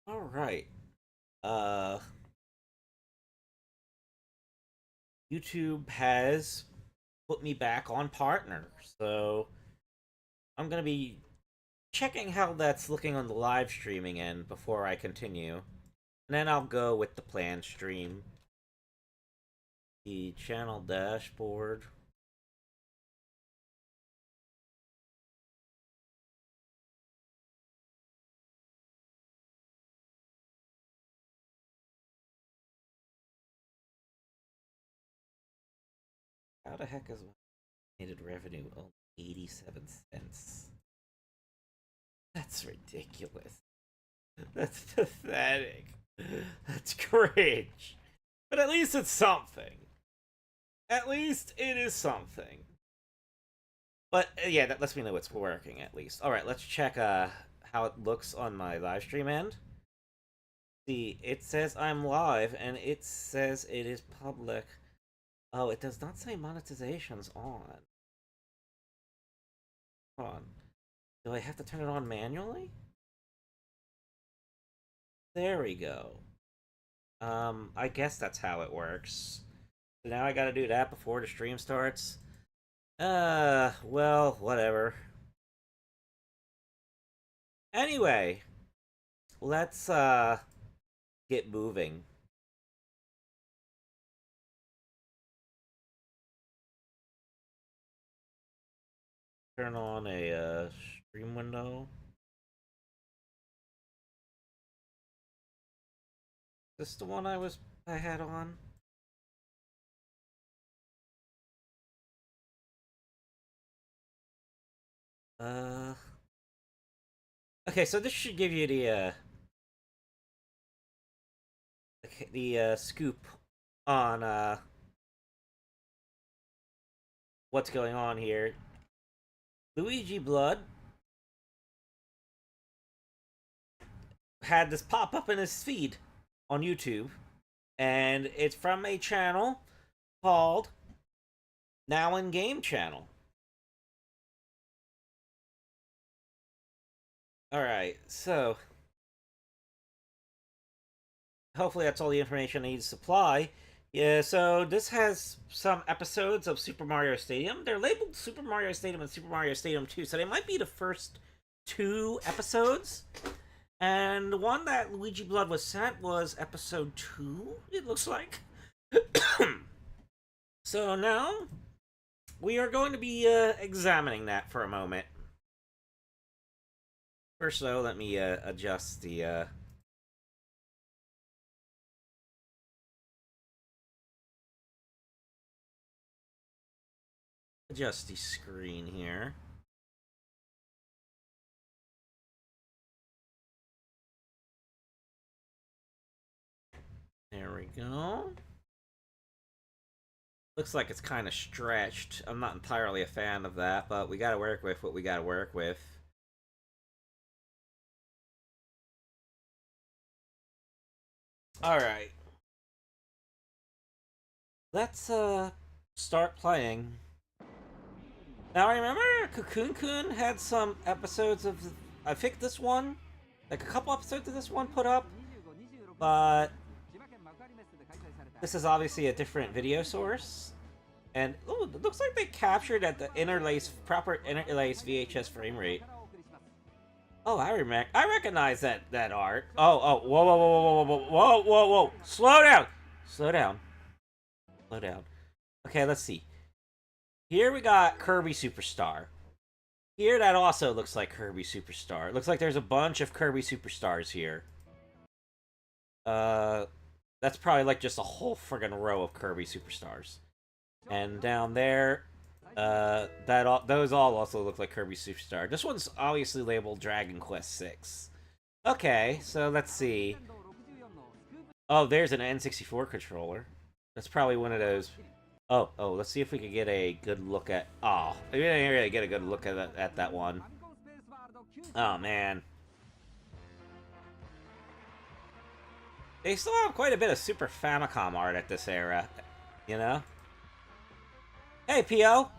All right. Uh, YouTube has put me back on partner, so I'm gonna be checking how that's looking on the live streaming end before I continue, and then I'll go with the planned stream. The channel dashboard. How the heck is my estimated revenue only 87 cents? That's ridiculous. That's pathetic. That's cringe. But at least it's something. At least it is something. But yeah, that lets me know it's working at least. All right, let's check how it looks on my live stream end. See, it says I'm live and it says it is public. Oh, it does not say monetization's on. Hold on. Do I have to turn it on manually? There we go. I guess that's how it works. So now I gotta do that before the stream starts. Well, whatever. Anyway, let's, get moving. Turn on a, stream window. Is this the one I had on? Uh... Okay, so this should give you the scoop on, what's going on here. Luigi Blood had this pop up in his feed on YouTube, and it's from a channel called Now in Game Channel. Alright, so hopefully that's all the information I need to supply. Yeah, so this has some episodes of Super Mario Stadium. They're labeled Super Mario Stadium and Super Mario Stadium 2, so they might be the first two episodes. And the one that Luigi Blood was sent was episode 2, it looks like. So now, we are going to be examining that for a moment. First though, let me adjust the screen here. There we go. Looks like it's kind of stretched. I'm not entirely a fan of that, but we gotta work with what we gotta work with. Alright. Let's, start playing. Now, I remember Cocoon had some episodes of, I think this one, like a couple episodes of this one put up, but this is obviously a different video source. And, ooh, it looks like they captured at the proper interlace VHS frame rate. Oh, I recognize that art. Oh, whoa, whoa, whoa, whoa, whoa, whoa, whoa, whoa, slow down! Slow down. Slow down. Okay, let's see. Here we got Kirby Superstar. Here that also looks like Kirby Superstar. It looks like there's a bunch of Kirby Superstars here. That's probably like just a whole friggin' row of Kirby Superstars. And down there, those all also look like Kirby Superstar. This one's obviously labeled Dragon Quest VI. Okay, so let's see. Oh, there's an N64 controller. That's probably one of those. Oh, let's see if we can get a good look at... Oh, we didn't really get a good look at that one. Oh, man. They still have quite a bit of Super Famicom art at this era, you know? Hey, P.O.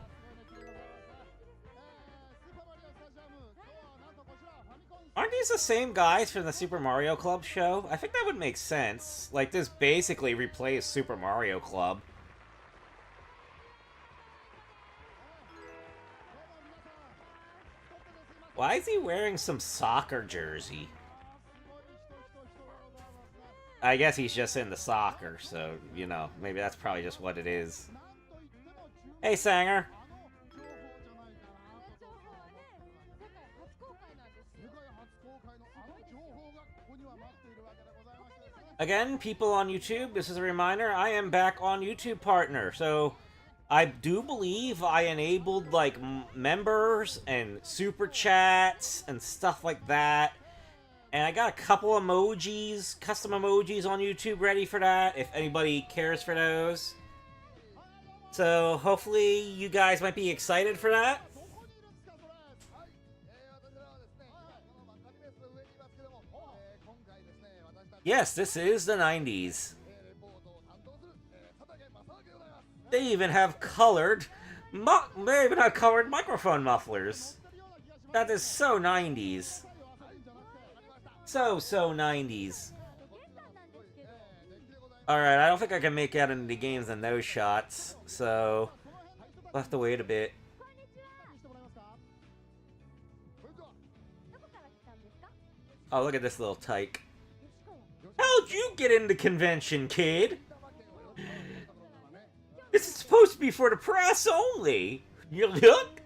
Aren't these these the same guys from the Super Mario Club show? I think that would make sense. Like, this basically replays Super Mario Club. Why is he wearing some soccer jersey? I guess he's just into soccer, so, you know, maybe that's probably just what it is. Hey, Sanger. Again, people on YouTube, this is a reminder, I am back on YouTube Partner, so I do believe I enabled, like, members and super chats and stuff like that. And I got a couple emojis, custom emojis on YouTube ready for that, if anybody cares for those. So, hopefully you guys might be excited for that. Yes, this is the 90s. They even have colored, microphone mufflers. That is so 90s. So 90s. Alright, I don't think I can make out any of the games in those shots, so we'll have to wait a bit. Oh, look at this little tyke. How'd you get into convention, kid? This is supposed to be for the press only. You look.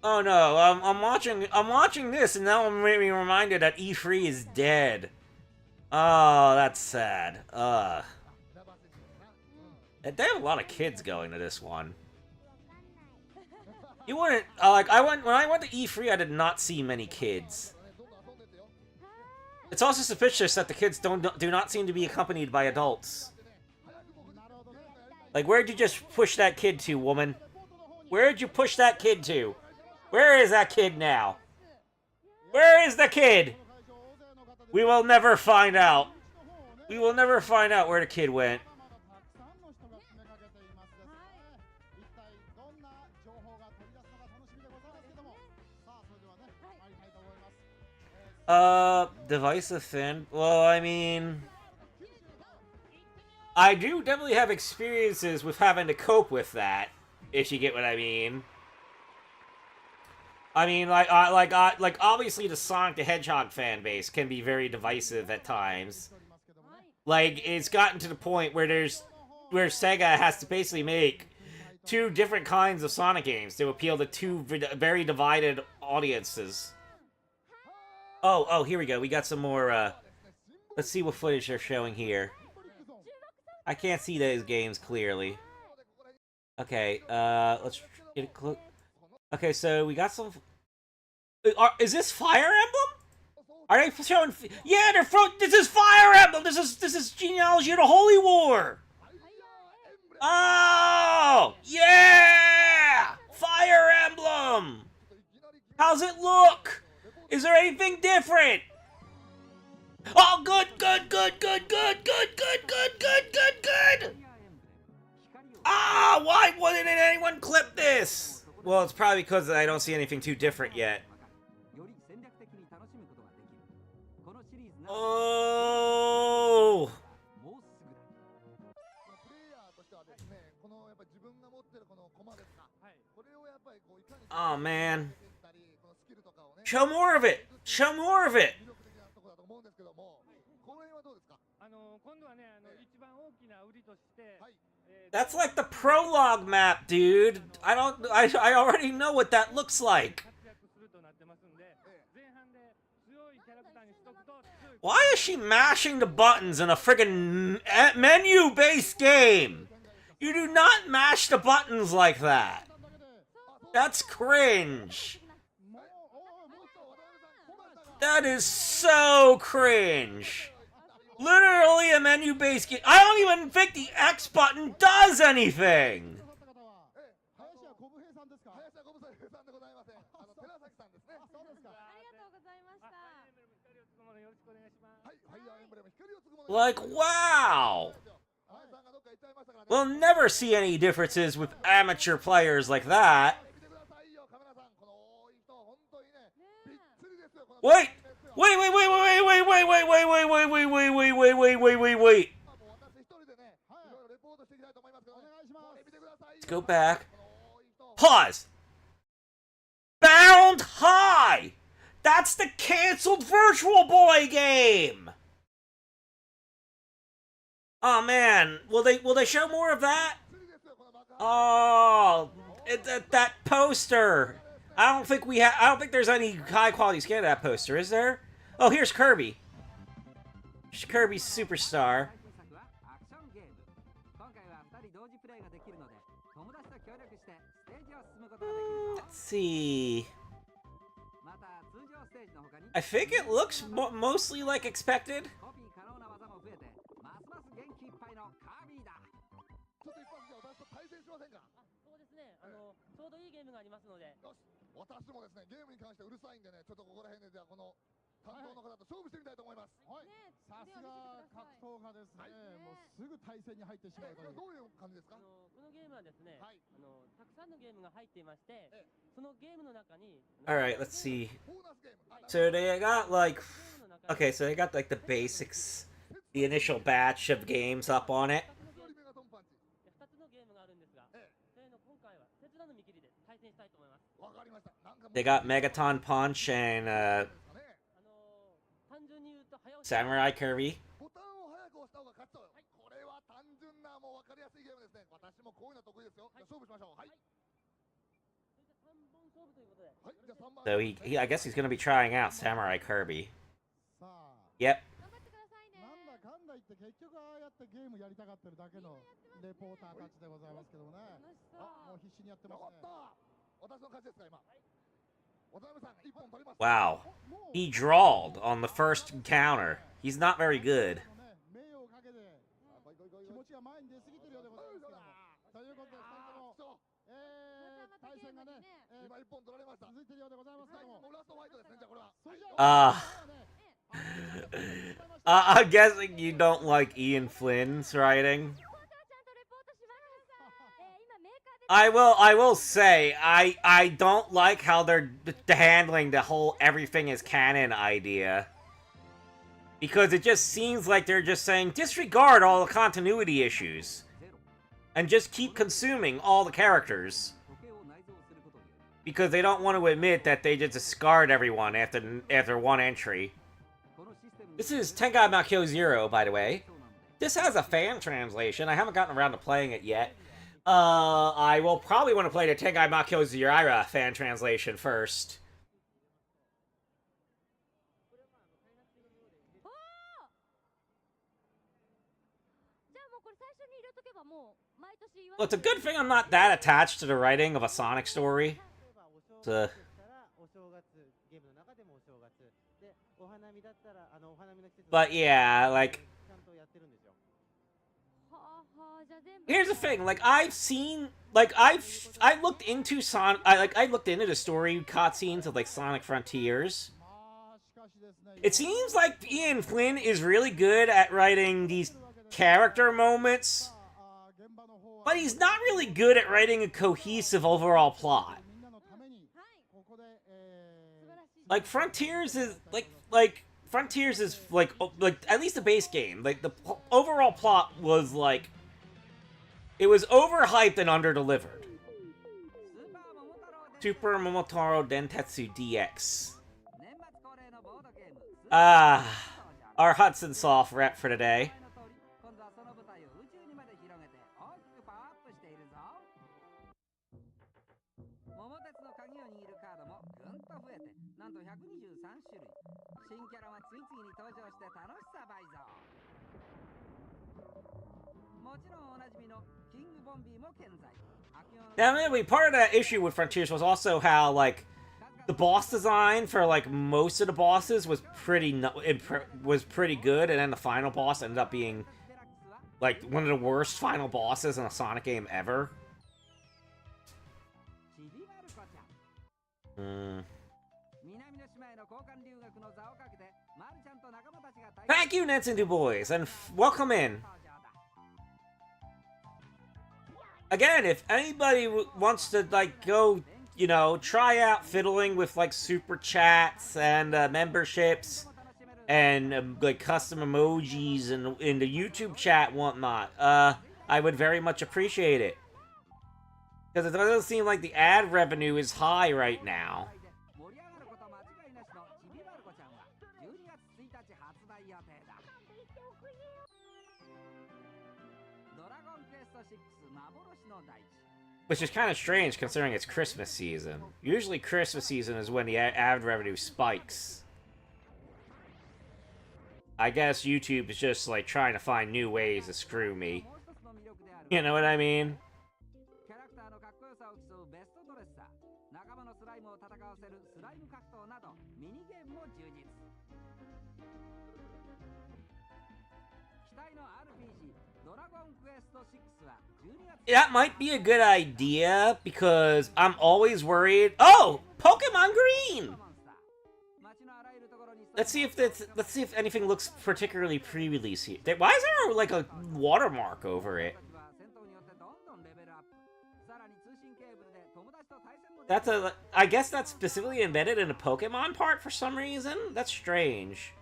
Oh no, I'm watching this, and now I'm being reminded that E3 is dead. Oh, that's sad. They have a lot of kids going to this one. You wouldn't, like, when I went to E3, I did not see many kids. It's also suspicious that the kids do not seem to be accompanied by adults. Like, where'd you just push that kid to, woman? Where'd you push that kid to? Where is that kid now? Where is the kid? We will never find out. We will never find out where the kid went. Divisive fan. Well, I mean, I do definitely have experiences with having to cope with that, if you get what I mean. I mean, like obviously the Sonic the Hedgehog fan base can be very divisive at times. Like, it's gotten to the point where where Sega has to basically make two different kinds of Sonic games to appeal to two very divided audiences. Oh, here we go. We got some more, let's see what footage they're showing here. I can't see those games clearly. Okay, let's get a close. Okay, so we got some... Is this Fire Emblem? Are they showing... Yeah, they're from... This is Fire Emblem! This is genealogy of the Holy War! Oh! Yeah! Fire Emblem! How's it look? Is there anything different? Oh, good! Ah, why wouldn't anyone clip this? Well, it's probably because I don't see anything too different yet. Oh! Oh, man. Show more of it! Show more of it! That's like the prologue map, dude. I already know what that looks like. Why is she mashing the buttons in a friggin' menu-based game? You do not mash the buttons like that. That's cringe. That is so cringe. Literally a menu-based game. I don't even think the X button does anything. Like, wow. We'll never see any differences with amateur players like that. Wait! Wait, wait, wait, wait, wait, wait, wait, wait, wait, wait, wait, wait, wait, wait, wait, wait, wait, wait. Let's go back. Pause! Bound High! That's the canceled Virtual Boy game! Oh man, will they show more of that? Oh, that poster. I don't think there's any high quality scan of that poster, is there? Oh, here's Kirby. Here's Kirby's Superstar. Let's see. I think it looks mostly like expected. Alright, let's see. So they got like... Okay, so they got like the basics. The initial batch of games up on it. They got Megaton Punch and Samurai Kirby. So I guess he's gonna be trying out Samurai Kirby. Yep. Wow. He drawled on the first encounter. He's not very good. I'm guessing you don't like Ian Flynn's writing. I will say, I don't like how they're handling the whole everything is canon idea. Because it just seems like they're just saying, disregard all the continuity issues. And just keep consuming all the characters. Because they don't want to admit that they just discard everyone after one entry. This is Tengai Makyo Zero, by the way. This has a fan translation. I haven't gotten around to playing it yet. I will probably want to play the Tengai Makyo Zero fan translation first. Well, it's a good thing I'm not that attached to the writing of a Sonic story. But yeah, like... Here's the thing, like, I've seen... Like, I looked into I looked into the story cutscenes of, like, Sonic Frontiers. It seems like Ian Flynn is really good at writing these character moments. But he's not really good at writing a cohesive overall plot. Like, Frontiers is, Frontiers is, like, at least the base game. Like, the overall plot was, like... It was overhyped and underdelivered. Super Momotaro Dentetsu DX. Our Hudson Soft rep for today. Now, anyway, part of that issue with Frontiers was also how, like, the boss design for, like, most of the bosses was pretty good, and then the final boss ended up being, like, one of the worst final bosses in a Sonic game ever. Thank you, Nets and Du Bois, and welcome in. again, if anybody wants to like go, you know, try out fiddling with like super chats and memberships and like custom emojis and in the YouTube chat and whatnot, I would very much appreciate it. Because it doesn't seem like the ad revenue is high right now. Which is kind of strange considering it's Christmas season. Usually Christmas season is when the ad revenue spikes. I guess YouTube is just like trying to find new ways to screw me. You know what I mean? That might be a good idea, because I'm always worried. Oh! Pokemon Green! Let's see if anything looks particularly pre-release here. Why is there like a watermark over it? That's I guess that's specifically embedded in a Pokemon part for some reason? That's strange.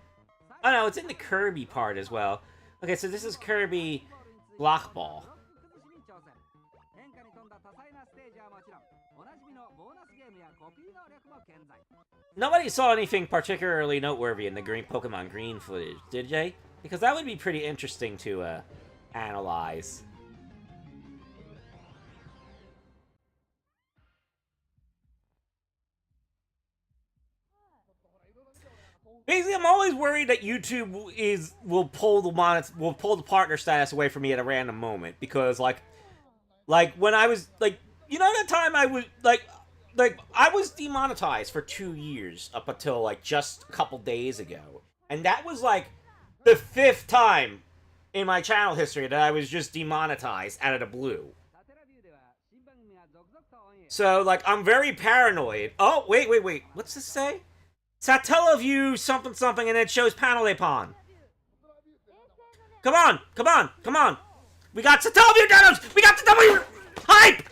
Oh no, it's in the Kirby part as well. Okay, so this is Kirby Block Ball. Nobody saw anything particularly noteworthy in the Pokemon Green footage, did they? Because that would be pretty interesting to analyze. Basically, I'm always worried that YouTube will pull the partner status away from me at a random moment, because like when I was like, you know, that time I was like I was demonetized for 2 years up until like just a couple days ago, and that was like the 5th time in my channel history that I was just demonetized out of the blue. So like I'm very paranoid. Oh wait, what's this say? Satellaview something something, and it shows Panelapon. Come on! We got Satellaview donos! We got the W! Hype!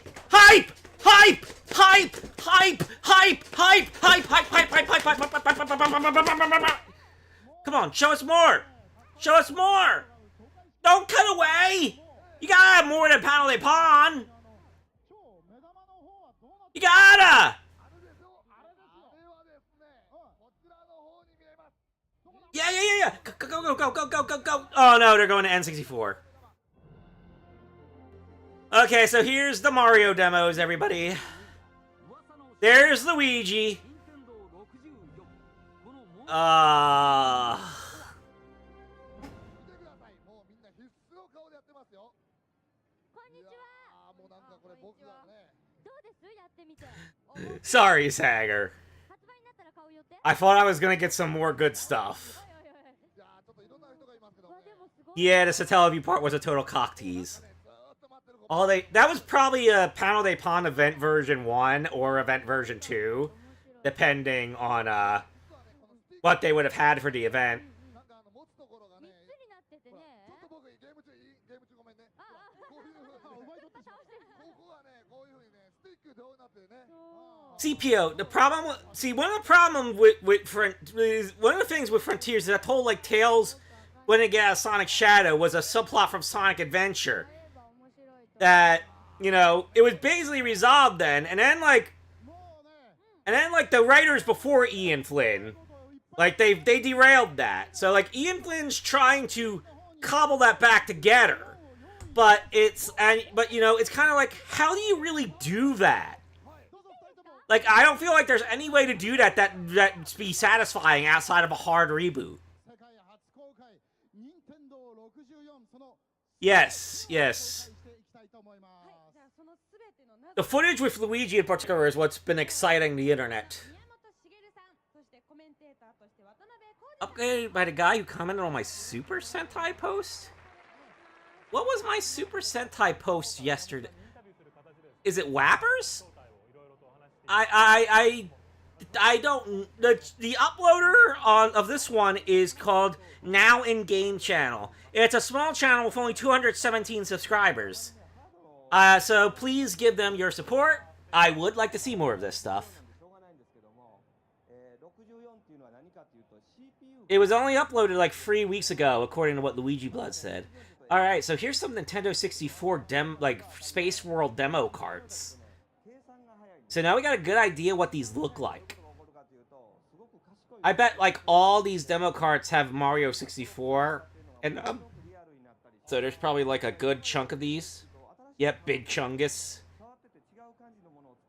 Come on, show us more! Don't cut away! You gotta have more than Panelapon! You gotta! Yeah. Go. Oh no, they're going to N64. Okay, so here's the Mario demos, everybody. There's Luigi. Sorry, Sager. I thought I was gonna get some more good stuff. Yeah, the Satellaview part was a total cock tease. That was probably a Panelapon event version 1 or event version 2, depending on what they would have had for the event. CPO, the problem, one of the things with Frontiers is that whole, like, Tails when they get out of Sonic Shadow was a subplot from Sonic Adventure. That, you know, it was basically resolved then, and then, like, the writers before Ian Flynn, like, they derailed that. So, like, Ian Flynn's trying to cobble that back together, but you know, it's kind of like, how do you really do that? Like, I don't feel like there's any way to do that be satisfying outside of a hard reboot. Yes. The footage with Luigi in particular is what's been exciting the internet. Upgraded by the guy who commented on my Super Sentai post? What was my Super Sentai post yesterday? Is it Whappers? I don't... The uploader of this one is called Now In Game Channel. It's a small channel with only 217 subscribers. So please give them your support. I would like to see more of this stuff. It was only uploaded like 3 weeks ago, according to what Luigi Blood said. Alright, so here's some Nintendo 64 Space World demo carts. So now we got a good idea what these look like. I bet like all these demo carts have Mario 64 and so there's probably like a good chunk of these. Yep, big chungus.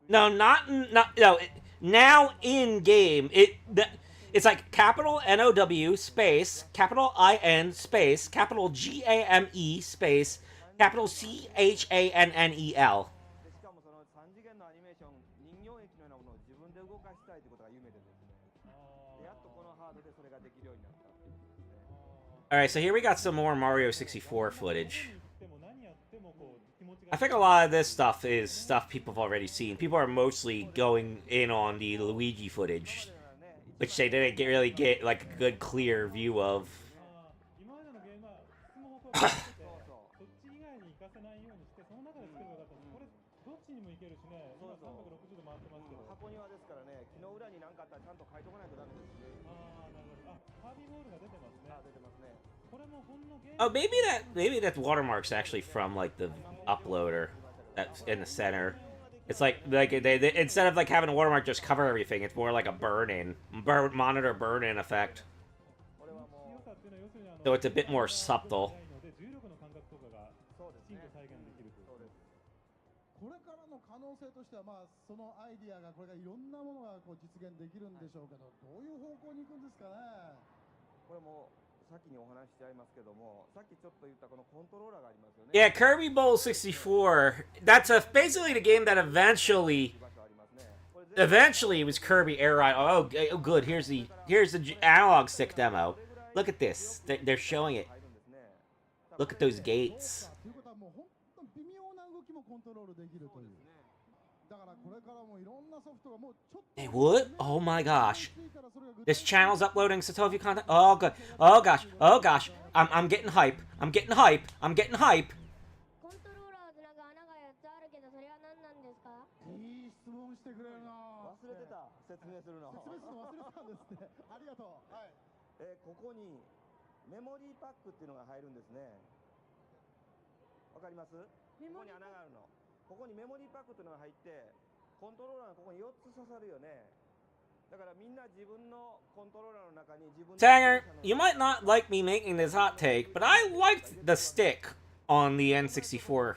No, no. Now in game, it's like capital NOW space capital IN space capital GAME space capital CHANNEL. Alright, so here we got some more Mario 64 footage. I think a lot of this stuff is stuff people have already seen. People are mostly going in on the Luigi footage, which they didn't really get like a good, clear view of. Oh, maybe that watermark's actually from like the uploader that's in the center. It's like they instead of like having a watermark just cover everything, it's more like a monitor burn-in effect. So it's a bit more subtle. Yeah, Kirby Bowl 64. That's basically the game that eventually was Kirby Air Ride. Oh, good. Here's the analog stick demo. Look at this. They're showing it. Look at those gates. Hey, what? Oh my gosh. This channel's uploading Satovi content. Oh good. Oh gosh. Oh gosh. I'm getting hype. I'm getting hype. I'm getting hype. Tanger, you might not like me making this hot take, but I liked the stick on the N64.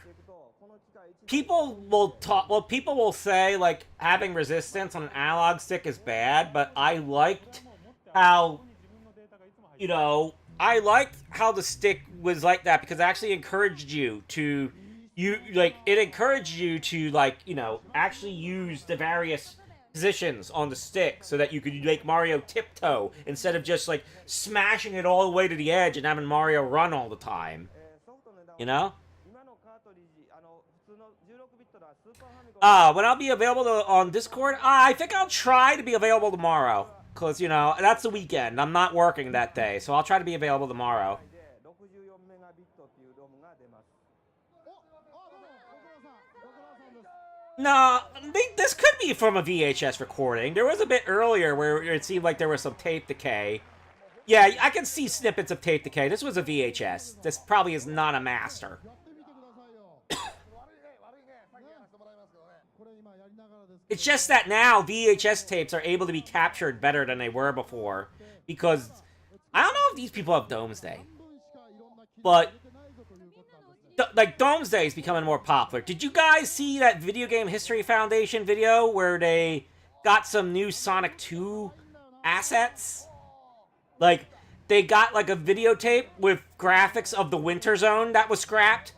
People will say, like, having resistance on an analog stick is bad, but I liked how, I liked how the stick was like that because it actually encouraged you to, actually use the various positions on the stick so that you could make Mario tiptoe instead of just, like, smashing it all the way to the edge and having Mario run all the time. You know? When I'll be available on Discord? I think I'll try to be available tomorrow. Because, that's the weekend. I'm not working that day, so I'll try to be available tomorrow. No, this could be from a VHS recording. There was a bit earlier where it seemed like there was some tape decay. Yeah, I can see snippets of tape decay. This was a VHS. This probably is not a master. It's just that now VHS tapes are able to be captured better than they were before. Because, I don't know if these people have Domesday. But, like, Domesday is becoming more popular. Did you guys see that Video Game History Foundation video where they got some new Sonic 2 assets? Like, they got, like, a videotape with graphics of the Winter Zone that was scrapped.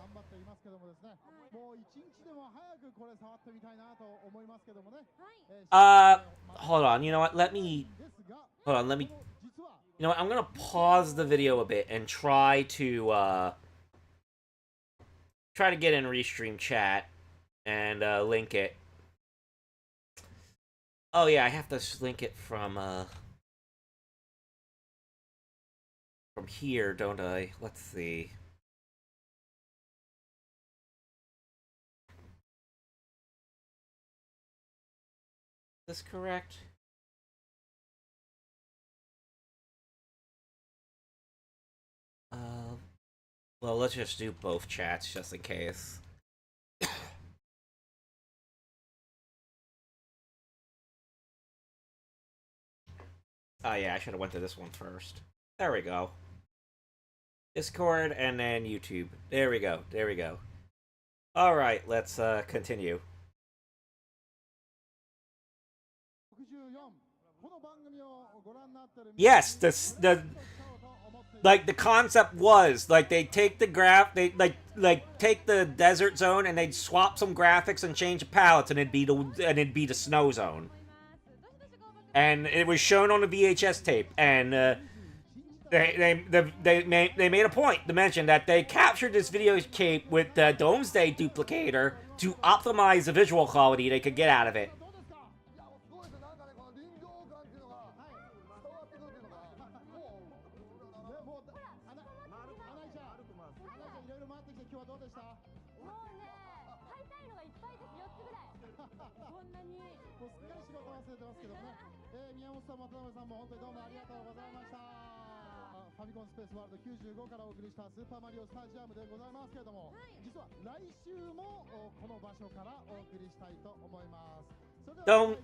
Hold on, you know what, hold on, you know what, I'm gonna pause the video a bit and try to get in Restream chat and, link it. Oh yeah, I have to link it from here, don't I? Let's see. this correct? Well, let's just do both chats just in case. Oh yeah, I should have went to this one first. There we go. Discord and then YouTube. There we go. There we go. All right, let's continue. Yes, the concept was like they take the they take the desert zone and they'd swap some graphics and change the palettes and it'd be the snow zone. And it was shown on the VHS tape, and they made a point to mention that they captured this video tape with the Domesday duplicator to optimize the visual quality they could get out of it.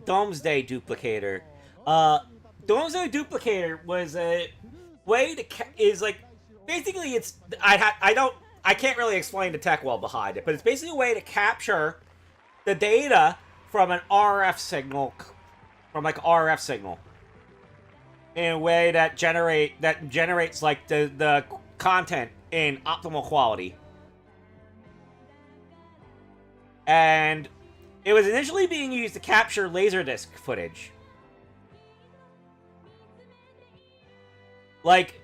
Domesday duplicator. Domesday duplicator was a way to basically it's I can't really explain the tech well behind it, but it's basically a way to capture the data from an RF signal, RF signal, in a way that generates like the content in optimal quality. And it was initially being used to capture Laserdisc footage. Like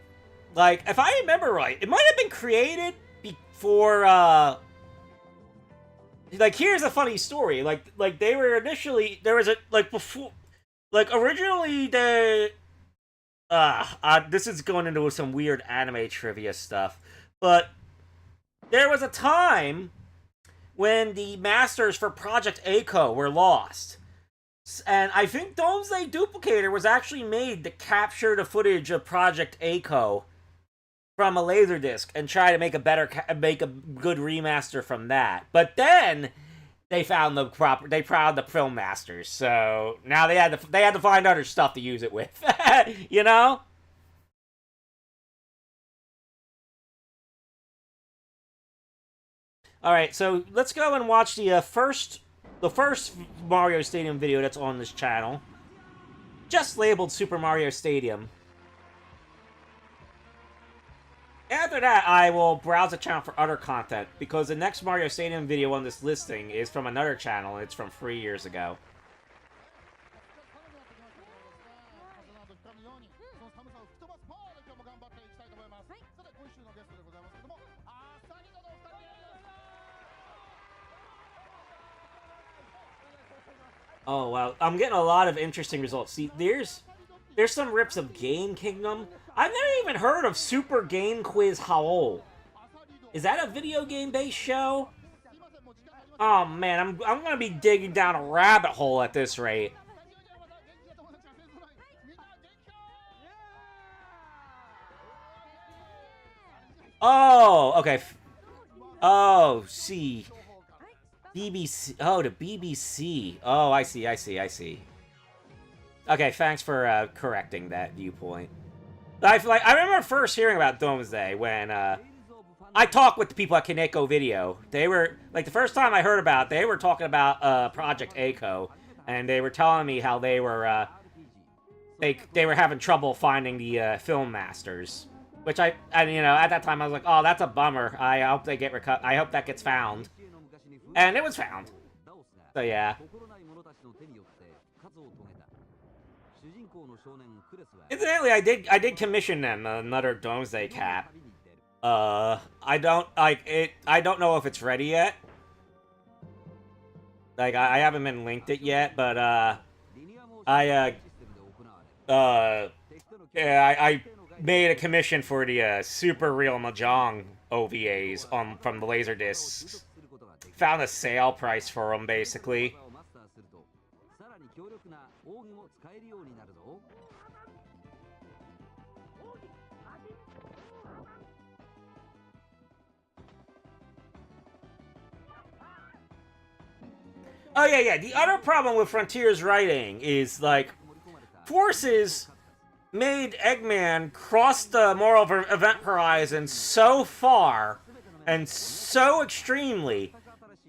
if I remember right, it might have been created before here's a funny story. Like they were initially, there was a before, originally the this is going into some weird anime trivia stuff, but there was a time when the masters for Project A-ko were lost. And I think Domesday Duplicator was actually made to capture the footage of Project A-ko from a Laserdisc and try to make a good remaster from that. But then they found the film masters, so now they had to find other stuff to use it with. You know? All right, so let's go and watch the first Mario Stadium video that's on this channel, just labeled Super Mario Stadium. After that, I will browse the channel for other content, because the next Mario Stadium video on this listing is from another channel, and it's from 3 years ago. Oh, wow. I'm getting a lot of interesting results. See, there's some rips of Game Kingdom. I've never even heard of Super Game Quiz Howl. Is that a video game-based show? Oh, man, I'm gonna be digging down a rabbit hole at this rate. Oh, okay. Oh, see. BBC. Oh, the BBC. Oh, I see. Okay, thanks for correcting that viewpoint. I remember first hearing about Domesday when I talked with the people at Kaneko Video. They were like the first time I heard about it, they were talking about Project A-ko, and they were telling me how they were having trouble finding the film masters. Which at that time I was like, oh, that's a bummer. I hope they get I hope that gets found. And it was found. So yeah. Incidentally, I did commission them another Domesday cap. I don't know if it's ready yet. Like I haven't been linked it yet, but I made a commission for the Super Real Mahjong OVAs from the Laserdiscs. Found a sale price for them, basically. Oh yeah. The other problem with Frontier's writing is like Forces made Eggman cross the moral event horizon so far and so extremely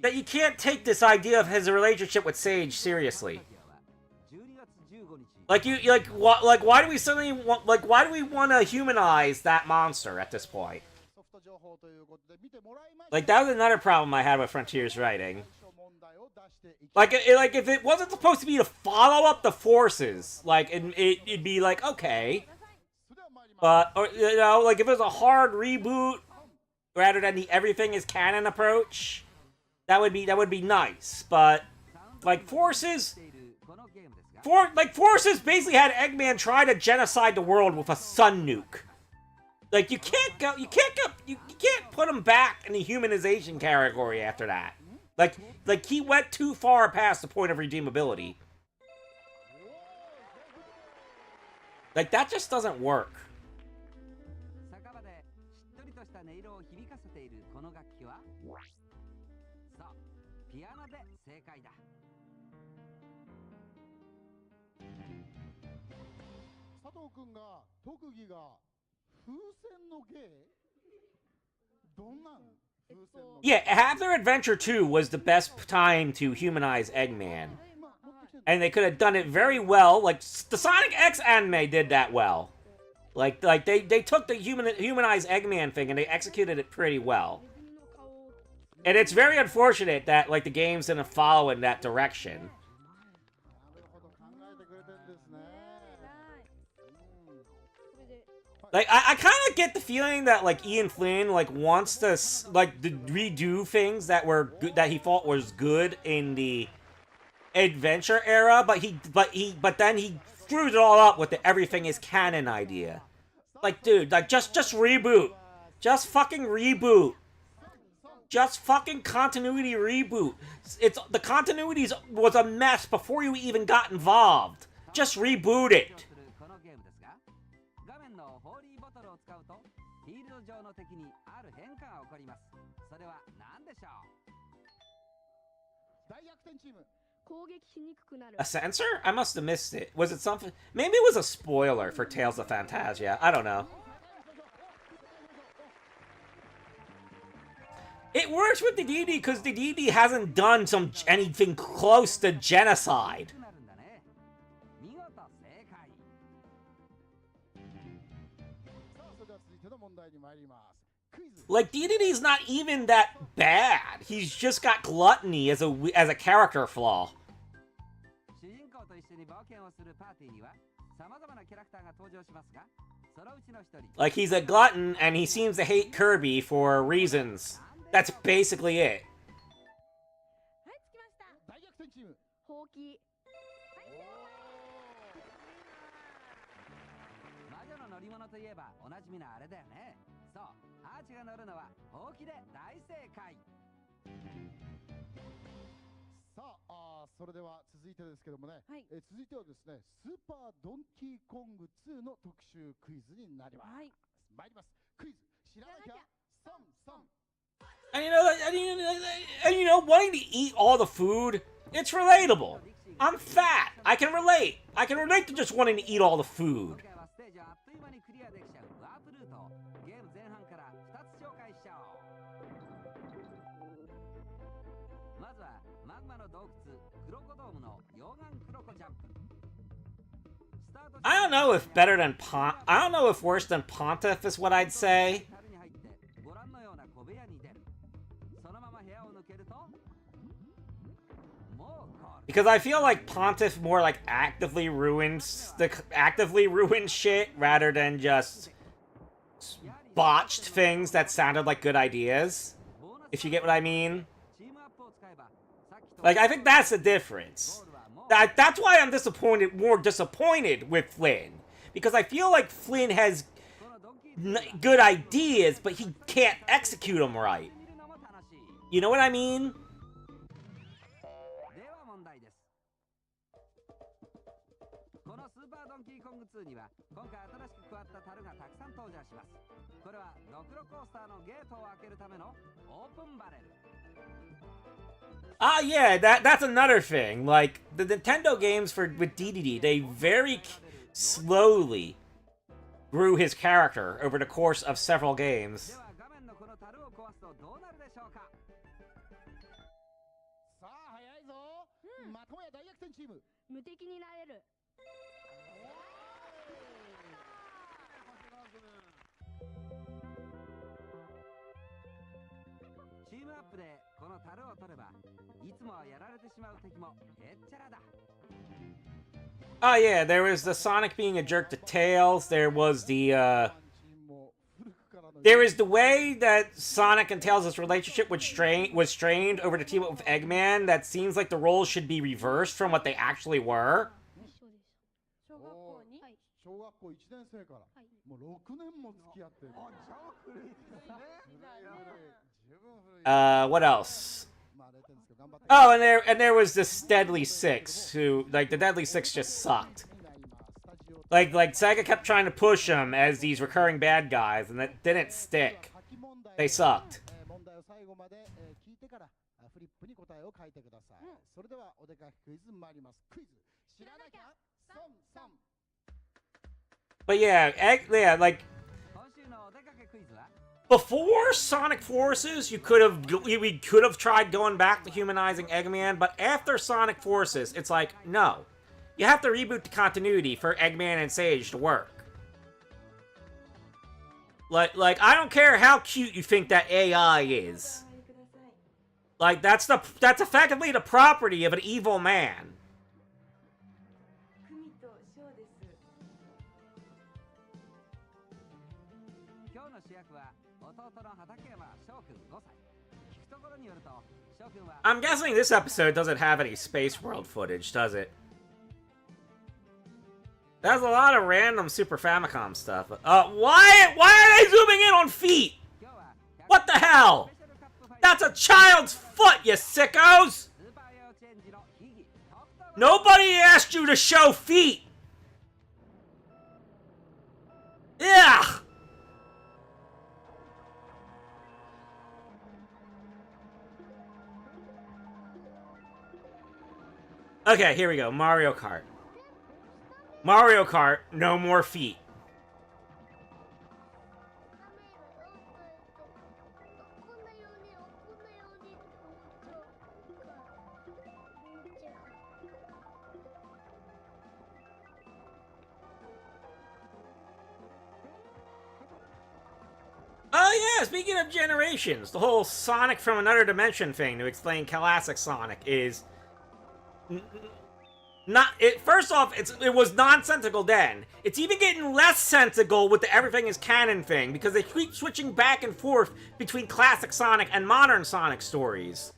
that you can't take this idea of his relationship with Sage seriously. Like why do we suddenly want why do we want to humanize that monster at this point? Like that was another problem I had with Frontier's writing. Like if it wasn't supposed to be to follow up the Forces, like it'd be like okay, but or you know like if it was a hard reboot rather than the everything is canon approach, that would be nice. But like Forces basically had Eggman try to genocide the world with a sun nuke. Like you can't put him back in the humanization category after that. Like he went too far past the point of redeemability. Like that just doesn't work. Yeah, after Adventure 2 was the best time to humanize Eggman. And they could have done it very well. Like, the Sonic X anime did that well. Like they took the humanized Eggman thing and they executed it pretty well. And it's very unfortunate that, like, the games didn't follow in that direction. Like, I kind of get the feeling that, like, Ian Flynn, like, wants to, like, redo things that were good, that he thought was good in the adventure era, but then he screws it all up with the everything is canon idea. Like, dude, like, just reboot. Just fucking reboot. Just fucking continuity reboot. The continuity was a mess before you even got involved. Just reboot it. A censor? I must have missed it. Was it something? Maybe it was a spoiler for Tales of Phantasia. I don't know. It works with the DD because the DD hasn't done anything close to genocide. Like, DDD's not even that bad. He's just got gluttony as a character flaw. Like, he's a glutton, and he seems to hate Kirby for reasons. That's basically it. And you know, wanting to eat all the food, it's relatable. I'm fat. I can relate. I can relate to just wanting to eat all the food. I don't know if better than I don't know if worse than Pontiff is what I'd say. Because I feel like Pontiff more like actively ruins shit rather than just botched things that sounded like good ideas. If you get what I mean. Like, I think that's the difference. That's why I'm more disappointed with Flynn. Because I feel like Flynn has good ideas, but he can't execute them right. You know what I mean? Ah, yeah, that's another thing. Like, the Nintendo games with DDD, they very slowly grew his character over the course of several games. Oh yeah, there was the Sonic being a jerk to Tails. There was the way that Sonic and Tails' relationship was strained over the team up with Eggman. That seems like the roles should be reversed from what they actually were. What else? Oh, and there was this Deadly Six, who, like, the Deadly Six just sucked. Like Sega kept trying to push them as these recurring bad guys, and that didn't stick. They sucked. But yeah, like, before Sonic Forces, we could have tried going back to humanizing Eggman, but after Sonic Forces, it's like, no. You have to reboot the continuity for Eggman and Sage to work. Like I don't care how cute you think that AI is. Like, that's effectively the property of an evil man. I'm guessing this episode doesn't have any Space World footage, does it? There's a lot of random Super Famicom stuff. Why are they zooming in on feet? What the hell? That's a child's foot, you sickos! Nobody asked you to show feet! Yeah. Okay, here we go. Mario Kart. Mario Kart, no more feet. Oh yeah, speaking of generations, the whole Sonic from Another Dimension thing to explain classic Sonic is first off, it was nonsensical then. It's even getting less sensical with the everything is canon thing, because they keep switching back and forth between classic Sonic and modern Sonic stories.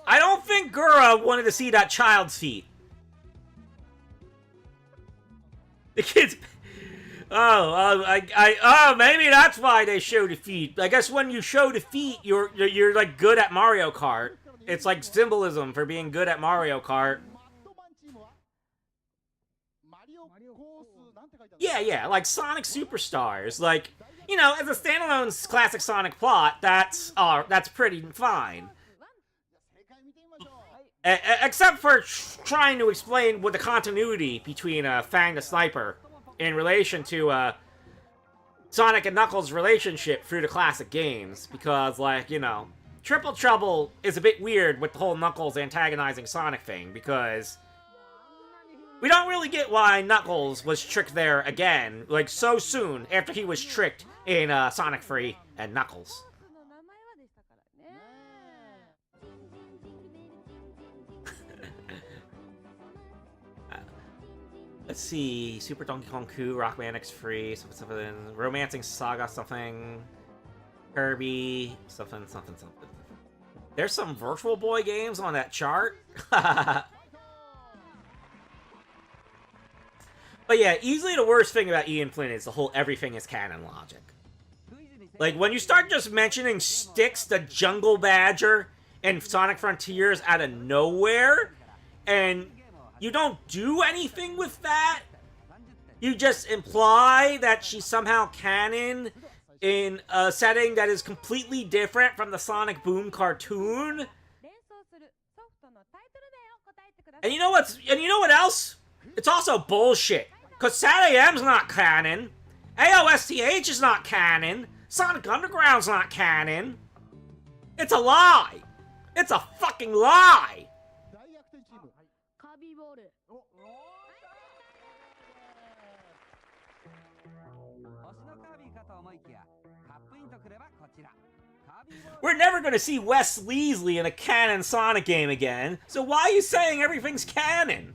I don't think Gura wanted to see that child's feet. The kids. Maybe that's why they show the feet. I guess when you show the feet, you're like good at Mario Kart. It's like symbolism for being good at Mario Kart. Yeah, like Sonic Superstars. Like, you know, as a standalone classic Sonic plot, that's pretty fine. Except for trying to explain what the continuity between Fang the Sniper in relation to Sonic and Knuckles' relationship through the classic games. Because, like, you know, Triple Trouble is a bit weird with the whole Knuckles antagonizing Sonic thing, because we don't really get why Knuckles was tricked there again, like, so soon after he was tricked in Sonic 3 and Knuckles. Let's see, Super Donkey Kong Coup, Rockman X3, something, Romancing Saga, something, Kirby, something. There's some Virtual Boy games on that chart. But yeah, easily the worst thing about Ian Flynn is the whole everything is canon logic. Like, when you start just mentioning Styx, the Jungle Badger, and Sonic Frontiers out of nowhere, and you don't do anything with that, you just imply that she's somehow canon in a setting that is completely different from the Sonic Boom cartoon. And you know what else? It's also bullshit. Cause Sad AM's not canon. AOSTH is not canon. Sonic Underground's not canon. It's a lie. It's a fucking lie. We're never gonna see Wes Leasley in a canon Sonic game again, so why are you saying everything's canon?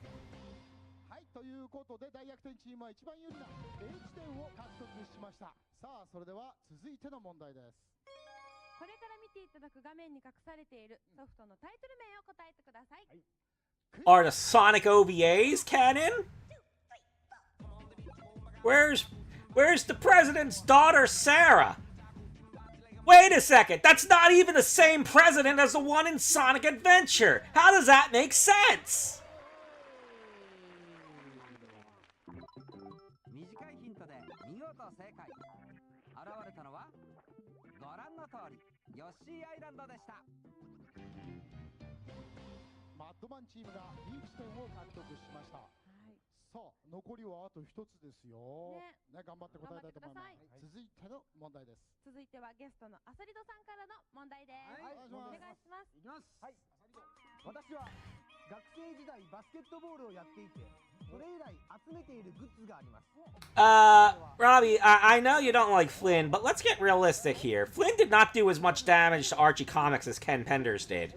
Are the Sonic OVAs canon? Where's the president's daughter, Sarah? Wait a second, that's not even the same president as the one in Sonic Adventure! How does that make sense? Robbie, I know you don't like Flynn, but let's get realistic here. Flynn did not do as much damage to Archie Comics as Ken Penders did.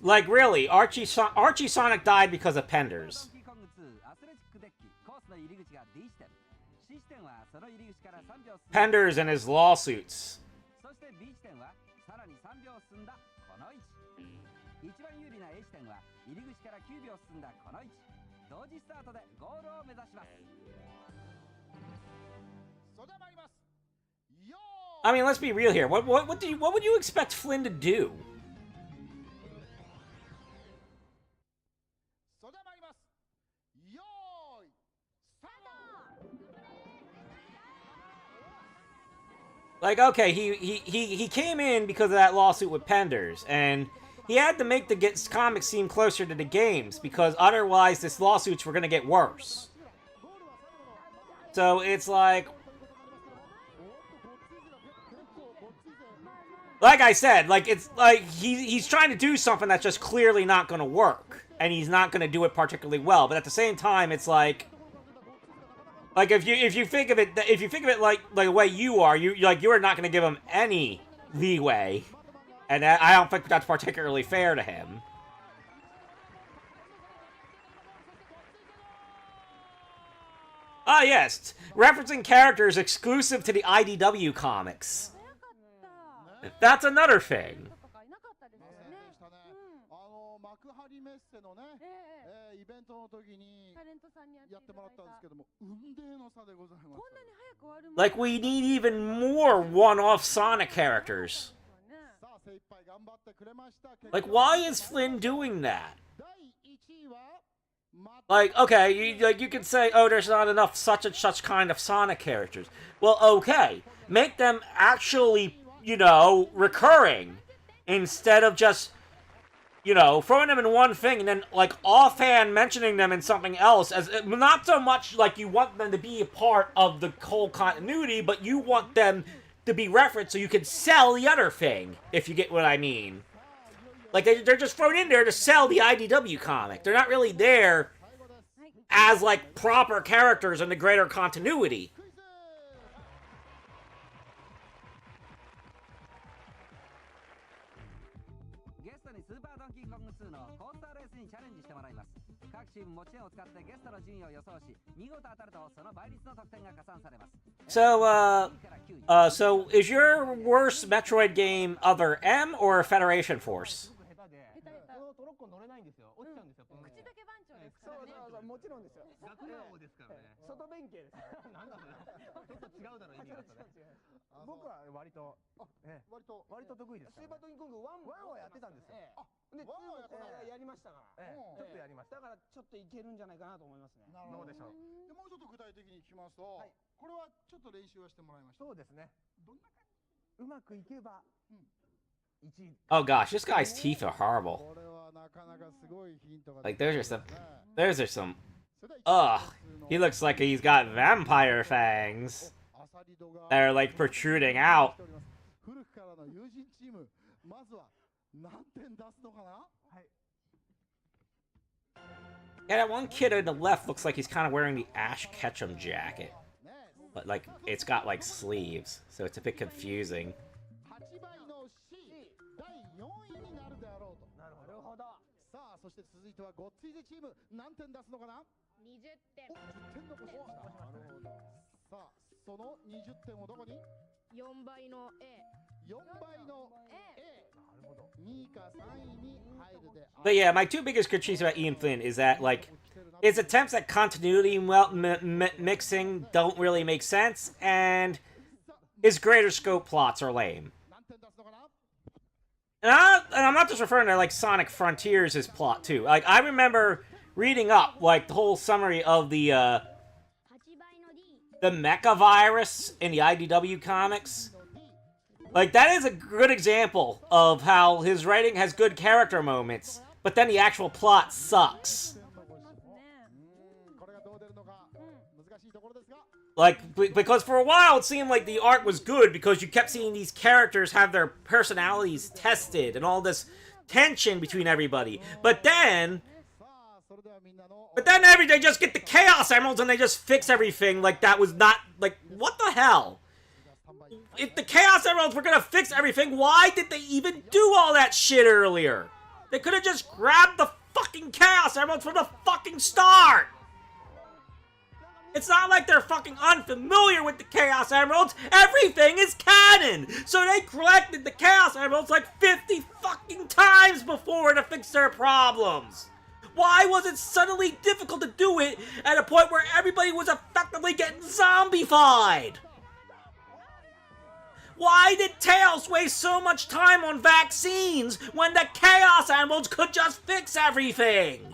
Like, really, Archie Sonic died because of Penders. Penders and his lawsuits. I mean, let's be real here. What would you expect Flynn to do? Like, okay, he came in because of that lawsuit with Penders, and he had to make the comics seem closer to the games, because otherwise this lawsuits were gonna get worse. So it's like I said, like, it's like he's trying to do something that's just clearly not gonna work, and he's not gonna do it particularly well. But at the same time, it's like if you think of it like the way you are not gonna give him any leeway, and I don't think that's particularly fair to him. Ah, yes, referencing characters exclusive to the IDW comics. That's another thing. Like, we need even more one-off Sonic characters. Like, why is Flynn doing that? Like, okay, you can say, oh, there's not enough such and such kind of Sonic characters. Well, okay, make them actually, you know, recurring, instead of just, you know, throwing them in one thing and then, like, offhand mentioning them in something else. As not so much like you want them to be a part of the whole continuity, but you want them to be referenced so you can sell the other thing, if you get what I mean. Like, they're just thrown in there to sell the IDW comic. They're not really there as, like, proper characters in the greater continuity. So is your worst Metroid game Other M or Federation Force? トロッコ乗れないんですよ。落ちちゃうんですよ。口だけ番長ですからね。そうもちろんですよ。学ラ王ですからね。外弁慶です。なんだそれ。ちょっと違うだろ意味がそれ。僕は割と割と得意です。スーパートキングコング1をやってたんですよ。で2をやりましたから。ちょっとやりました。だからちょっといけるんじゃないかなと思いますね。どうでしょう。でもうちょっと具体的に聞きますと、これはちょっと練習はしてもらいました。そうですね。どんな感じ？うまくいけば。Oh gosh, this guy's teeth are horrible. Like those are some. Ugh, he looks like he's got vampire fangs that are like protruding out. Yeah, that one kid on the left looks like he's kind of wearing the Ash Ketchum jacket, but like it's got like sleeves, so it's a bit confusing. But yeah, my two biggest critiques about Ian Flynn is that, like, his attempts at continuity mixing don't really make sense, and his greater scope plots are lame. And I'm not just referring to, like, Sonic Frontiers' plot, too. Like, I remember reading up, like, the whole summary of the Mecha virus in the IDW comics. Like, that is a good example of how his writing has good character moments, but then the actual plot sucks. Like, because for a while it seemed like the art was good because you kept seeing these characters have their personalities tested and all this tension between everybody. But then they just get the Chaos Emeralds and they just fix everything like that was not, like, what the hell? If the Chaos Emeralds were gonna fix everything, why did they even do all that shit earlier? They could have just grabbed the fucking Chaos Emeralds from the fucking start! It's not like they're fucking unfamiliar with the Chaos Emeralds. Everything is canon. So they collected the Chaos Emeralds like 50 fucking times before to fix their problems. Why was it suddenly difficult to do it at a point where everybody was effectively getting zombified? Why did Tails waste so much time on vaccines when the Chaos Emeralds could just fix everything?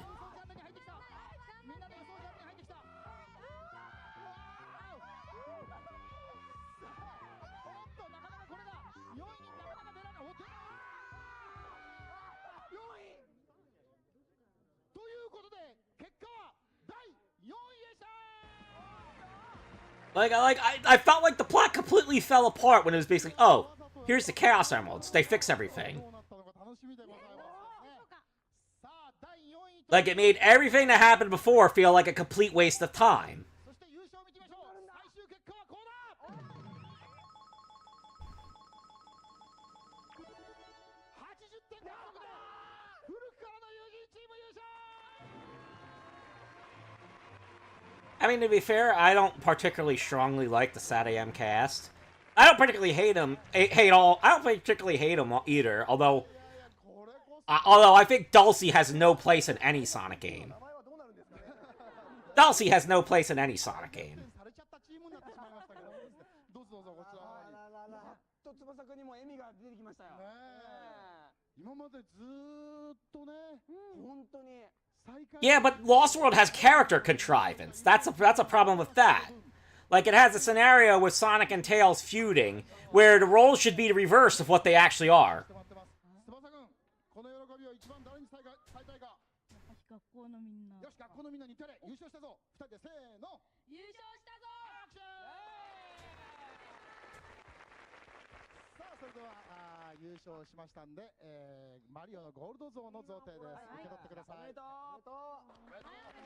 I felt like the plot completely fell apart when it was basically, oh, here's the Chaos Emeralds, they fix everything. Like, it made everything that happened before feel like a complete waste of time. I mean, to be fair, I don't particularly strongly like the SatAM cast. I don't particularly hate him. I don't particularly hate him either. Although I think Dulcie has no place in any Sonic game. Dulcie has no place in any Sonic game. Yeah, but Lost World has character contrivance. That's a problem with that. Like, it has a scenario with Sonic and Tails feuding, where the roles should be the reverse of what they actually are.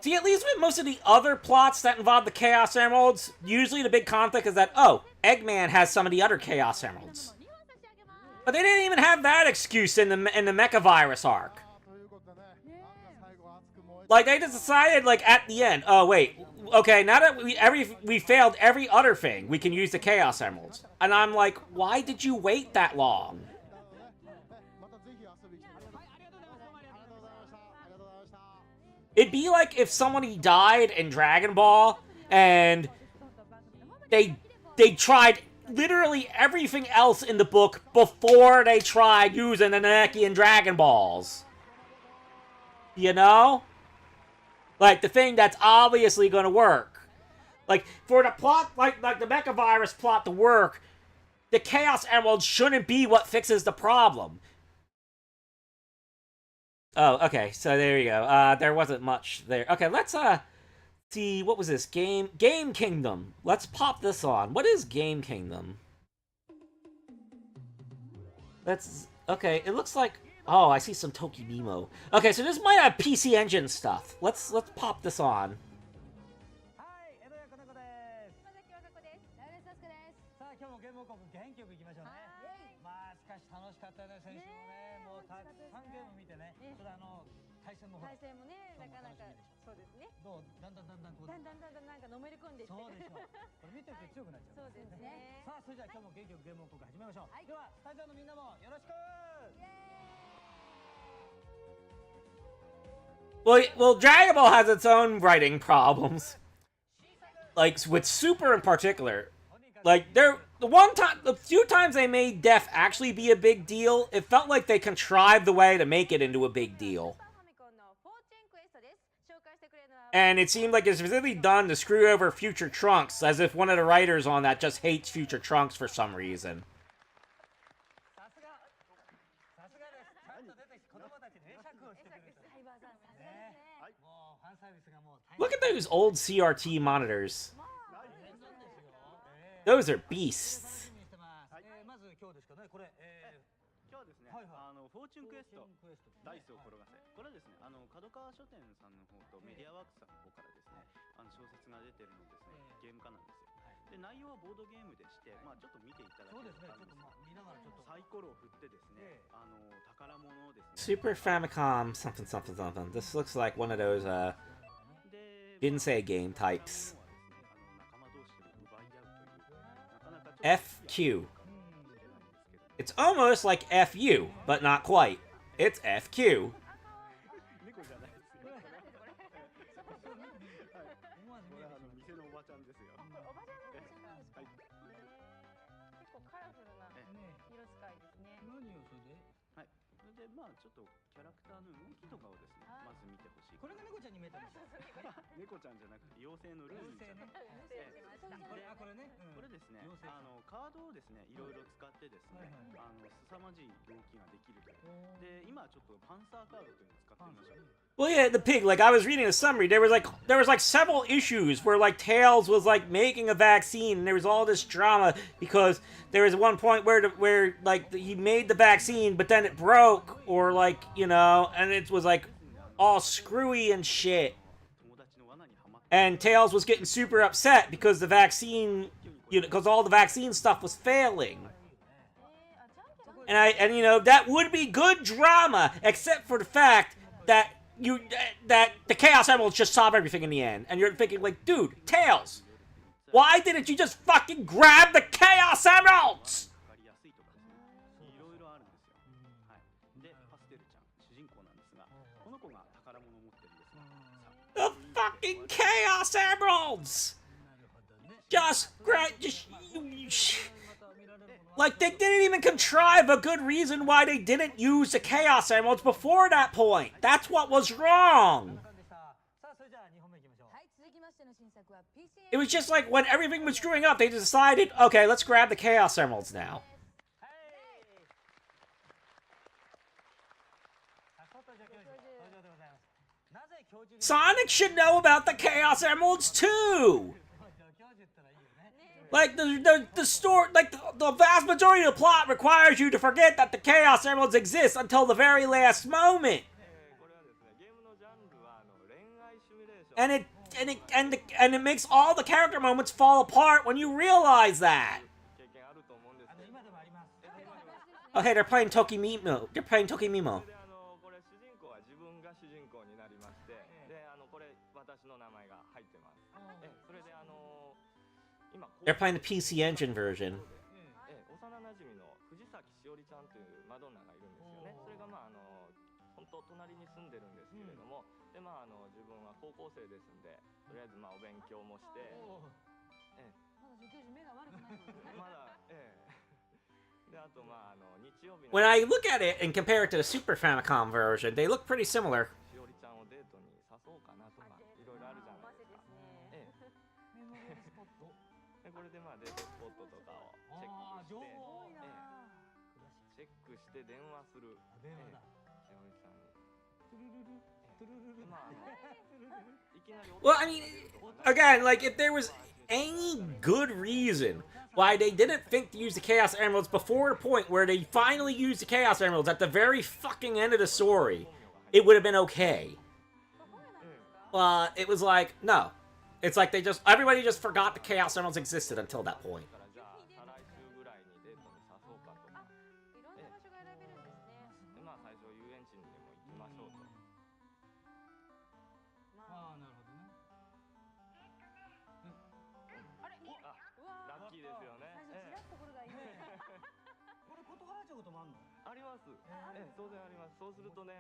See, at least with most of the other plots that involve the Chaos Emeralds, usually the big conflict is that, oh, Eggman has some of the other Chaos Emeralds. But they didn't even have that excuse in the Mecha Virus arc. Like, they just decided, like, at the end, oh, wait, okay, now that we failed every other thing, we can use the Chaos Emeralds. And I'm like, why did you wait that long? It'd be like if somebody died in Dragon Ball, and they tried literally everything else in the book before they tried using the Namekian Dragon Balls. You know? Like, the thing that's obviously gonna work. Like, for the plot, like the Mecha Virus plot to work, the Chaos Emerald shouldn't be what fixes the problem. Oh, okay, so there you go. There wasn't much there. Okay, let's, see, what was this? Game Kingdom. Let's pop this on. What is Game Kingdom? That's, okay, it looks like, oh, I see some Toki Mimo. Okay, so this might have PC Engine stuff. Let's pop this on. Well, Dragon Ball has its own writing problems. Like, with Super in particular. Like, the few times they made Death actually be a big deal, it felt like they contrived the way to make it into a big deal. And it seemed like it was specifically done to screw over Future Trunks, as if one of the writers on that just hates Future Trunks for some reason. Look at those old CRT monitors. Those are beasts. Super Famicom something something something. This looks like one of those Jinsei game types. FQ. It's almost like FU, but not quite. It's FQ. Well, yeah, the pig, like, I was reading a summary, there was like several issues where, like, Tails was, like, making a vaccine, and there was all this drama, because there was one point where like, he made the vaccine, but then it broke, or, like, you know, and it was, like, all screwy and shit. And Tails was getting super upset because the vaccine, you know, because all the vaccine stuff was failing. And you know, that would be good drama, except for the fact that the Chaos Emeralds just solve everything in the end. And you're thinking, like, dude, Tails, why didn't you just fucking grab the Chaos Emeralds? The fucking Chaos Emeralds! Like, they didn't even contrive a good reason why they didn't use the Chaos Emeralds before that point. That's what was wrong. It was just like, when everything was screwing up, they decided, okay, let's grab the Chaos Emeralds now. Sonic should know about the Chaos Emeralds too! Like, the story, like, the vast majority of the plot requires you to forget that the Chaos Emeralds exist until the very last moment. And it makes all the character moments fall apart when you realize that. Oh, hey, they're playing Toki Mimo. They're playing Toki Mimo. 分が主人公になりまして、でこれ私の名前が入ってます。それで今 They're playing the PC Engine version. 幼馴染の藤崎しおりちゃんというマドンナがいるんですよね。それが本当隣に住んでるんですけれども、で自分は高校生ですんで、とりあえずお勉強もして、まだ受験時目が悪くないですね。まだであと日曜日 When I look at it and compare it to the Super Famicom version, they look pretty similar. しおりちゃんをデートに誘おうかなとかいろいろあるじゃないですか。メモリースポット。でこれでデートスポットとかをチェックして、チェックして電話する。電話だ。しおりちゃんに。Well, I mean, again, like, if there was any good reason why they didn't think to use the Chaos Emeralds before the point where they finally used the Chaos Emeralds at the very fucking end of the story, it would have been okay. But it was like, no. It's like everybody just forgot the Chaos Emeralds existed until that point.あります。当然あります。そうするとね、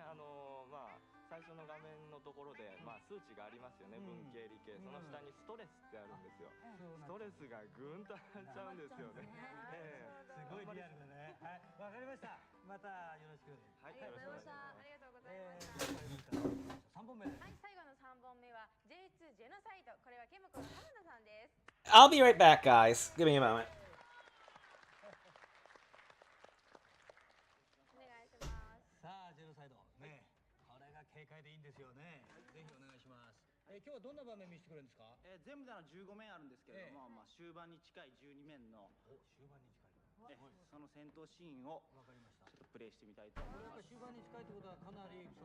最初の画面のところで、数値がありますよね。文系、理系。その下にストレスってあるんですよ。ストレスがぐんと上がっちゃうんですよね。すごいリアルだね。はい、わかりました。またよろしく。はい、よろしくお願いします。ありがとうございます。3本目。はい、最後の3本目は J2 ジェノサイド。これはケムコの浜田さんです。I'll be right back, guys. Give me a moment. さあ、ジェノサイド。ね、これが軽快でいいんですよね。ぜひお願いします。今日はどんな場面見せてくれるんですか？全部で15面あるんですけれども、終盤に近い12面の終盤に近い。その戦闘シーンをわかりました。ちょっとプレイしてみたいと思います。終盤に近いってことはかなり難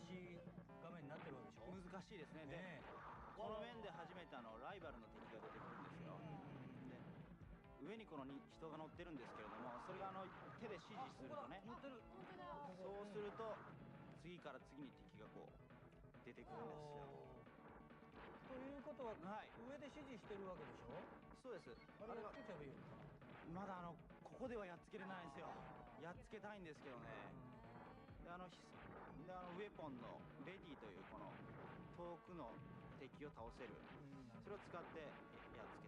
しい画面になってるわけでしょ？難しいですね。で、この面で初めてライバルの敵が出てくるんですよ。で、上にこの人が乗ってるんですけれども、それが手で指示するとね、乗ってる。そうすると次から次に敵がこう出てくるんですよ。ということは、上で指示してるわけでしょ？そうです。あれはつけちゃえばいいのかな？まだここではやっつけれないんですよ。やっつけたいんですけどね。でウェポンのレディというこの遠くの敵を倒せる、それを使ってやっつけています。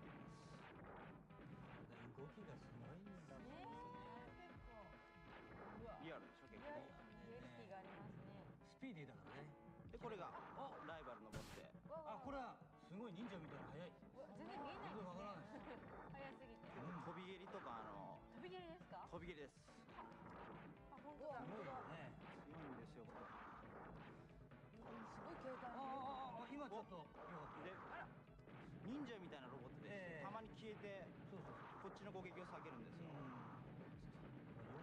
動きがすごいんだもんね。リアルでしょ、結構。リアリティがありますね。スピーディーだからね。でこれがライバルのボスで、これはすごい忍者みたいな速い。全然見えないですね。わからないです。速すぎて。飛び蹴りとか飛び蹴りですか？飛び蹴りです。本当だ。すごいよね。強いんですよ。すごい軽快。今ちょっとで忍者みたいなロボットで、たまに消えてこっちの攻撃を避けるんですよ。避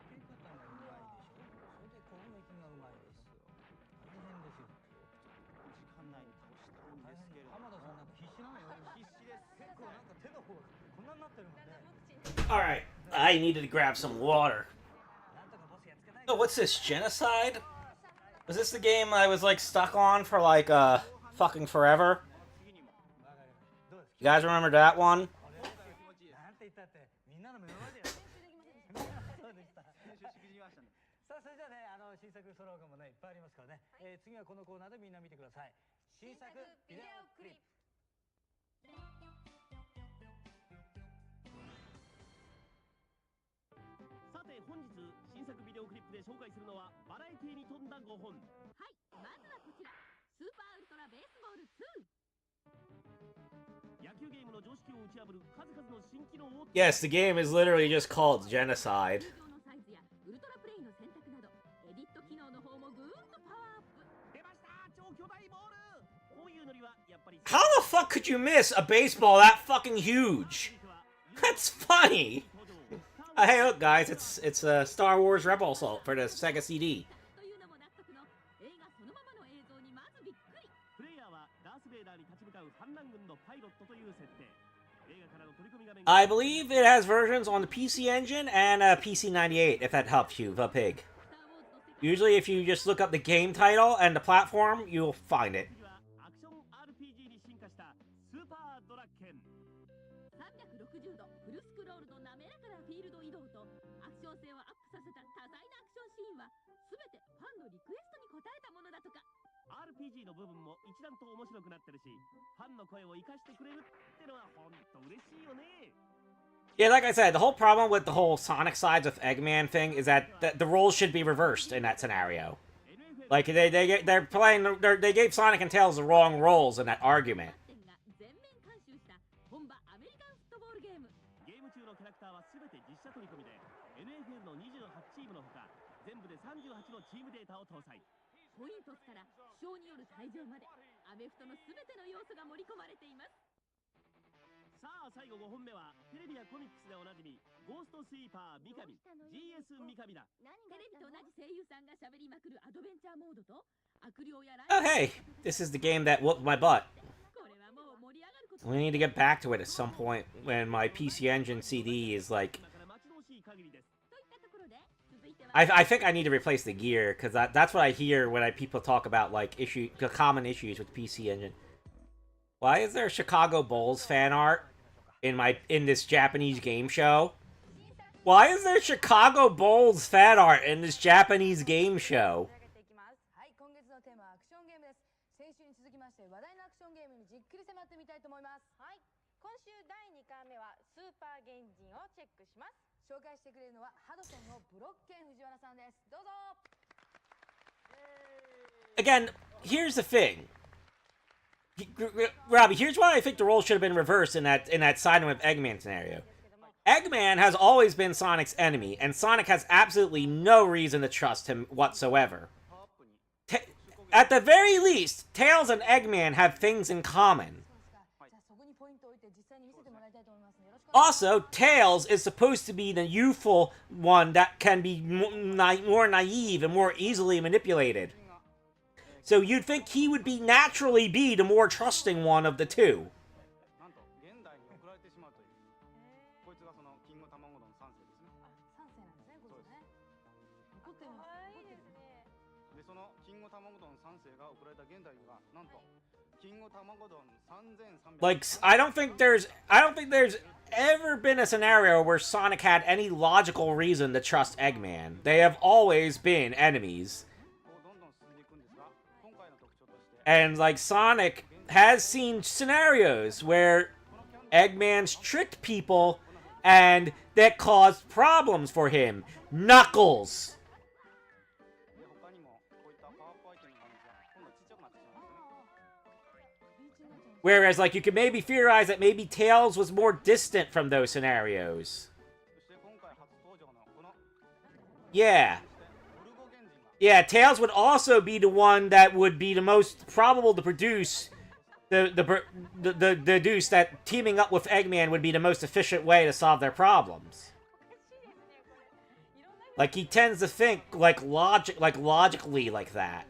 け方がうまいでしょ。それで攻撃がうまいですよ。大変ですよ。時間内に倒したいんですけれど、浜田さんなんか必死なのよ。必死です。結構なんか手の方がこんなになってるもんね。Alright, I needed to grab some water. Oh, what's this? Genocide? Was this the game I was like stuck on for like fucking forever? You guys remember that one? さあ、それじゃあね、新作ソロガンもね、いっぱいありますからね。次はこのコーナーでみんな見てください。新作ビデオクリップ。さて本日新作ビデオクリップで紹介するのはバラエティに富んだ5本。はい、まずはこちらスーパーウルトラベースボール2。野球ゲームの常識を打ち破る数々の新機能を。 Yes, the game is literally just called Genocide. のサイズやウルトラプレイの選択などエディット機能の方もぐーんとパワーアップ。出ました超巨大ボール。こういうのりはやっぱり How the fuck could you miss a baseball that fucking huge? That's funny. Hey, look, guys, it's a Star Wars Rebel Assault for the Sega CD. というのも納得の映画そのままの映像にまずびっくり。プレイヤーはダース・ベイダーに立ち向かう反乱軍のパイロットという設定。映画からの取り込み画面 I believe it has versions on the PC Engine and PC 98, if that helps you, the pig. Usually if you just look up the game title and the platform, you'll find it. アクション RPG に進化したスーパードラッケン。360度フルスクロールの滑らかなフィールド移動とアクション性をアップさせた多彩なアクションシーンは全てファンのリクエストに応えたものだとか。 RPG の部分も一段と面白くなってるし、ファンの声を生かしてくれるってのはほんと嬉しいよね。 Yeah, like I said, the whole problem with the whole Sonic sides of Eggman thing is that the roles should be reversed in that scenario. Like they gave Sonic and Tails the wrong roles in that argument. 全面監修した本場アメリカンフットボールゲーム。ゲーム中のキャラクターは全て実写取り込みで NFL の28チームのほか全部で38のチームデータを搭載。コイントスから負傷による退場までアメフトの全ての要素が盛り込まれています。さあ最後5本目はテレビやコミックスでおなじみゴーストスイーパー三上 GS 三上だ。テレビと同じ声優さんが喋りまくるアドベンチャーモードと悪霊やライ Oh hey, this is the game that whooped my butt. これはもう盛り上がること We need to get back to it at some point when my PC Engine CD is like... だから待ち遠しい限りです。 といったところで続いては I think I need to replace the gear, because that's what I hear when people talk about, like, common issues with PC Engine. Why is there Chicago Bulls fan art in this Japanese game show? Why is there Chicago Bulls fan art in this Japanese game show? はい、今月のテーマはアクションゲームです。先週に続きまして話題のアクションゲームにじっくり迫ってみたいと思います。はい、今週第2回目はスーパー原人をチェックします。紹介してくれるのはハドソンのブロッケン藤原さんです。どうぞ。 Again, here's the thing. Robbie, here's why I think the role should have been reversed in that Siding with Eggman scenario. Eggman has always been Sonic's enemy, and Sonic has absolutely no reason to trust him whatsoever. At the very least, Tails and Eggman have things in common. じゃあそこにポイントを置いて実際に見せてもらいたいと思います。よろしくお願いします。 Also, Tails is supposed to be the youthful one that can be more naive and more easily manipulated. So you'd think he would naturally be the more trusting one of the two. なんと現代に送られてしまうというこいつがそのキング卵丼3世ですね。3世なんですね、これね。怒ってます。いいですね。でそのキング卵丼3世が送られた現代にはなんとキング卵丼3300 Like, I don't think there's ever been a scenario where Sonic had any logical reason to trust Eggman. They have always been enemies. こうどんどん進んでいくんですが今回の特徴として And, like, Sonic has seen scenarios where Eggman's tricked people and that caused problems for him. Knuckles! で他にもこういったパワーアップアイテムがあるんですが今度はちっちゃくなってしまうんですね。 Whereas, like, you could maybe theorize that maybe Tails was more distant from those scenarios. そして今回初登場のこの Yeah. ブルゴ原人が Yeah, Tails would also be the one that would be the most probable to produce the deduce that teaming up with Eggman would be the most efficient way to solve their problems. Like, he tends to think logically like that.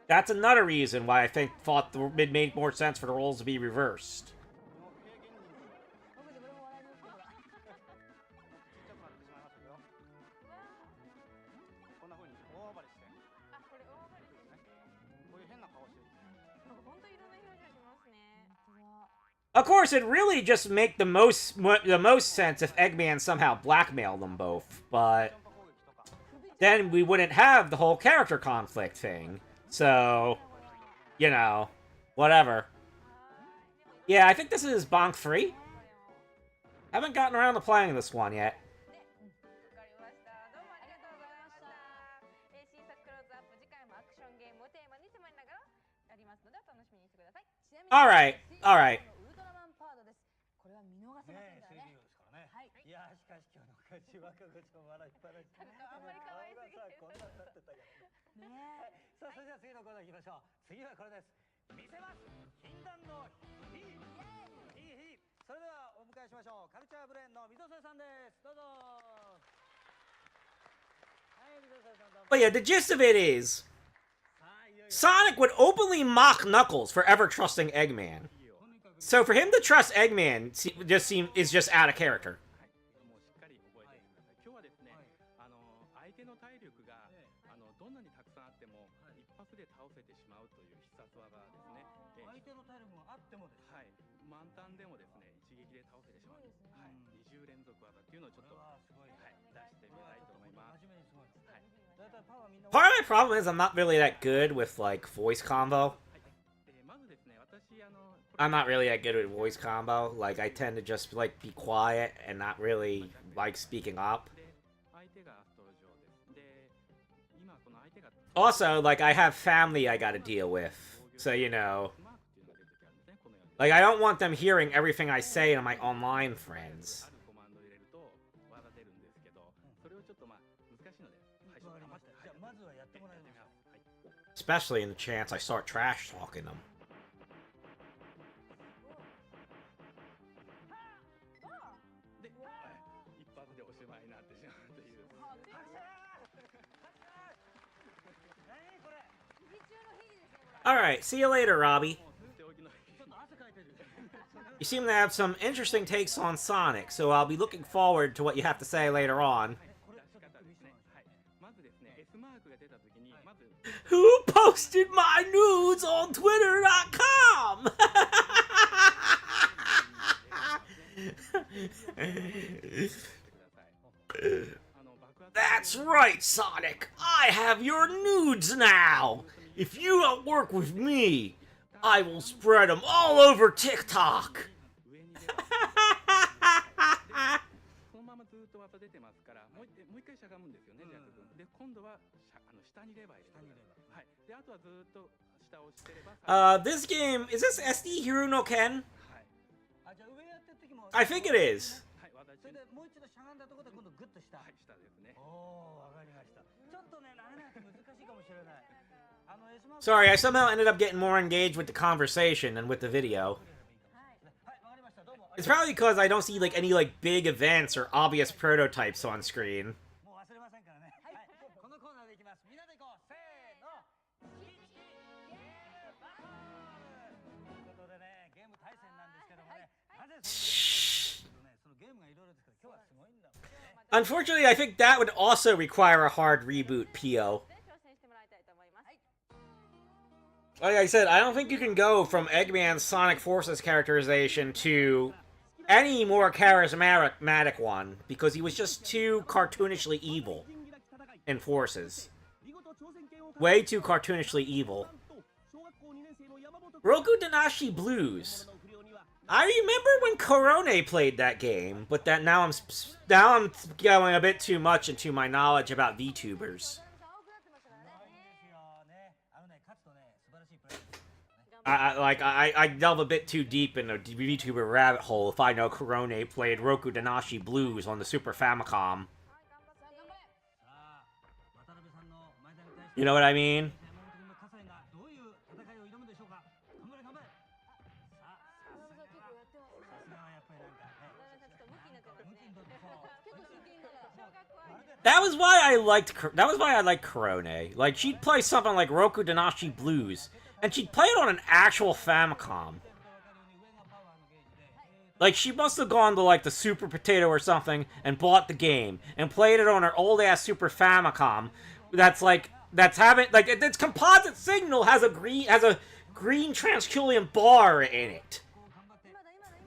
That's another reason why I thought it made more sense for the roles to be reversed. この兵原人僕でも笑いますからちっちゃくなってしまいましたけどこんな風に大暴れしてあ、これ大張りですね。こういう変な顔してるんですね。なんか本当いろんな表情しますね。本当だ。 Of course, it'd really just make the most sense if Eggman somehow blackmailed them both, but ジャンプ攻撃とか then we wouldn't have the whole character conflict thing. So, you know, whatever. Yeah, I think this is Bonk 3. Haven't gotten around to playing this one yet. わかりました。どうもありがとうございました。新作クローズアップ次回もアクションゲームをテーマに迫りながらやりますのでお楽しみにしてください。ちなみに Alright, alright. ウルトラマンパードです。これは見逃せませんからね。ですからね。はい。いやーしかし今日の勝ち若子ちゃん笑いっぱなし。あんまり可愛すぎて顔がさこんなになってたけど。ねえ。さあそれでは次のコーナー行きましょう。次はこれです。見せます。禁断のヒーヒー。それではお迎えしましょう。カルチャーブレーンの溝添さんです。どうぞ。はい溝添さんどうも。 But yeah, the gist of it is, さあいよいよ Sonic would openly mock Knuckles for ever trusting Eggman. So for him to trust Eggman is just out of character. もうしっかり覚えておいてください。今日はですね、相手の体力がで倒せてしまうという必殺技ですね。相手の体力があってもですね。はい、満タンでもですね、一撃で倒せてしまう。はい、20連続技っていうのをちょっと、はい、出してみたいと思います。はい。 Part of my problem is I'm not really that good with like voice combo. I'm not really that good with voice combo. Like I tend to just like be quiet and not really like speaking up. Also, like I have family I gotta deal with, so you know, like I don't want them hearing everything I say to my online friends. Especially in the chance I start trash talking them. Alright, see you later, Robbie. You seem to have some interesting takes on Sonic, so I'll be looking forward to what you have to say later on. Who posted my nudes on Twitter.com? That's right, Sonic. I have your nudes now. If you don't work with me, I will spread them all over TikTok. This game, is this SD Hiro no Ken? I think it is. Sorry, I somehow ended up getting more engaged with the conversation than with the video. It's probably because I don't see like any like big events or obvious prototypes on screen. Unfortunately, I think that would also require a hard reboot, Pio. Like I said, I don't think you can go from Eggman's Sonic Forces characterization to any more charismatic one, because he was just too cartoonishly evil in Forces. Way too cartoonishly evil. Roku Danashi Blues. I remember when Korone played that game, but that now I'm going a bit too much into my knowledge about VTubers. I delve a bit too deep in the VTuber rabbit hole if I know Korone played Roku Danashi Blues on the Super Famicom. You know what I mean? That was why I liked Korone. Like, she'd play something like Roku Danashi Blues, and she'd play it on an actual Famicom. Like, she must have gone to, like, the Super Potato or something, and bought the game, and played it on her old-ass Super Famicom, that's having, like, its composite signal has a green transcurium bar in it.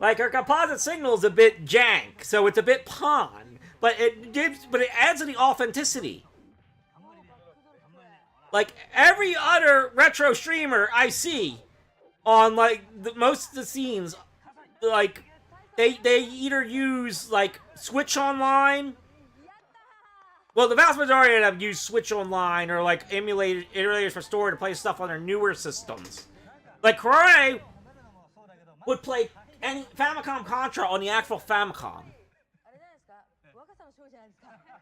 Like, her composite signal's a bit jank, so it's a bit pawn. But it adds to the authenticity. Like, every other retro streamer I see on, like, most of the scenes, like, they either use, like, Switch Online. Well, the vast majority of them use Switch Online or, like, emulators for store to play stuff on their newer systems. Like, Korone would play any Famicom Contra on the actual Famicom.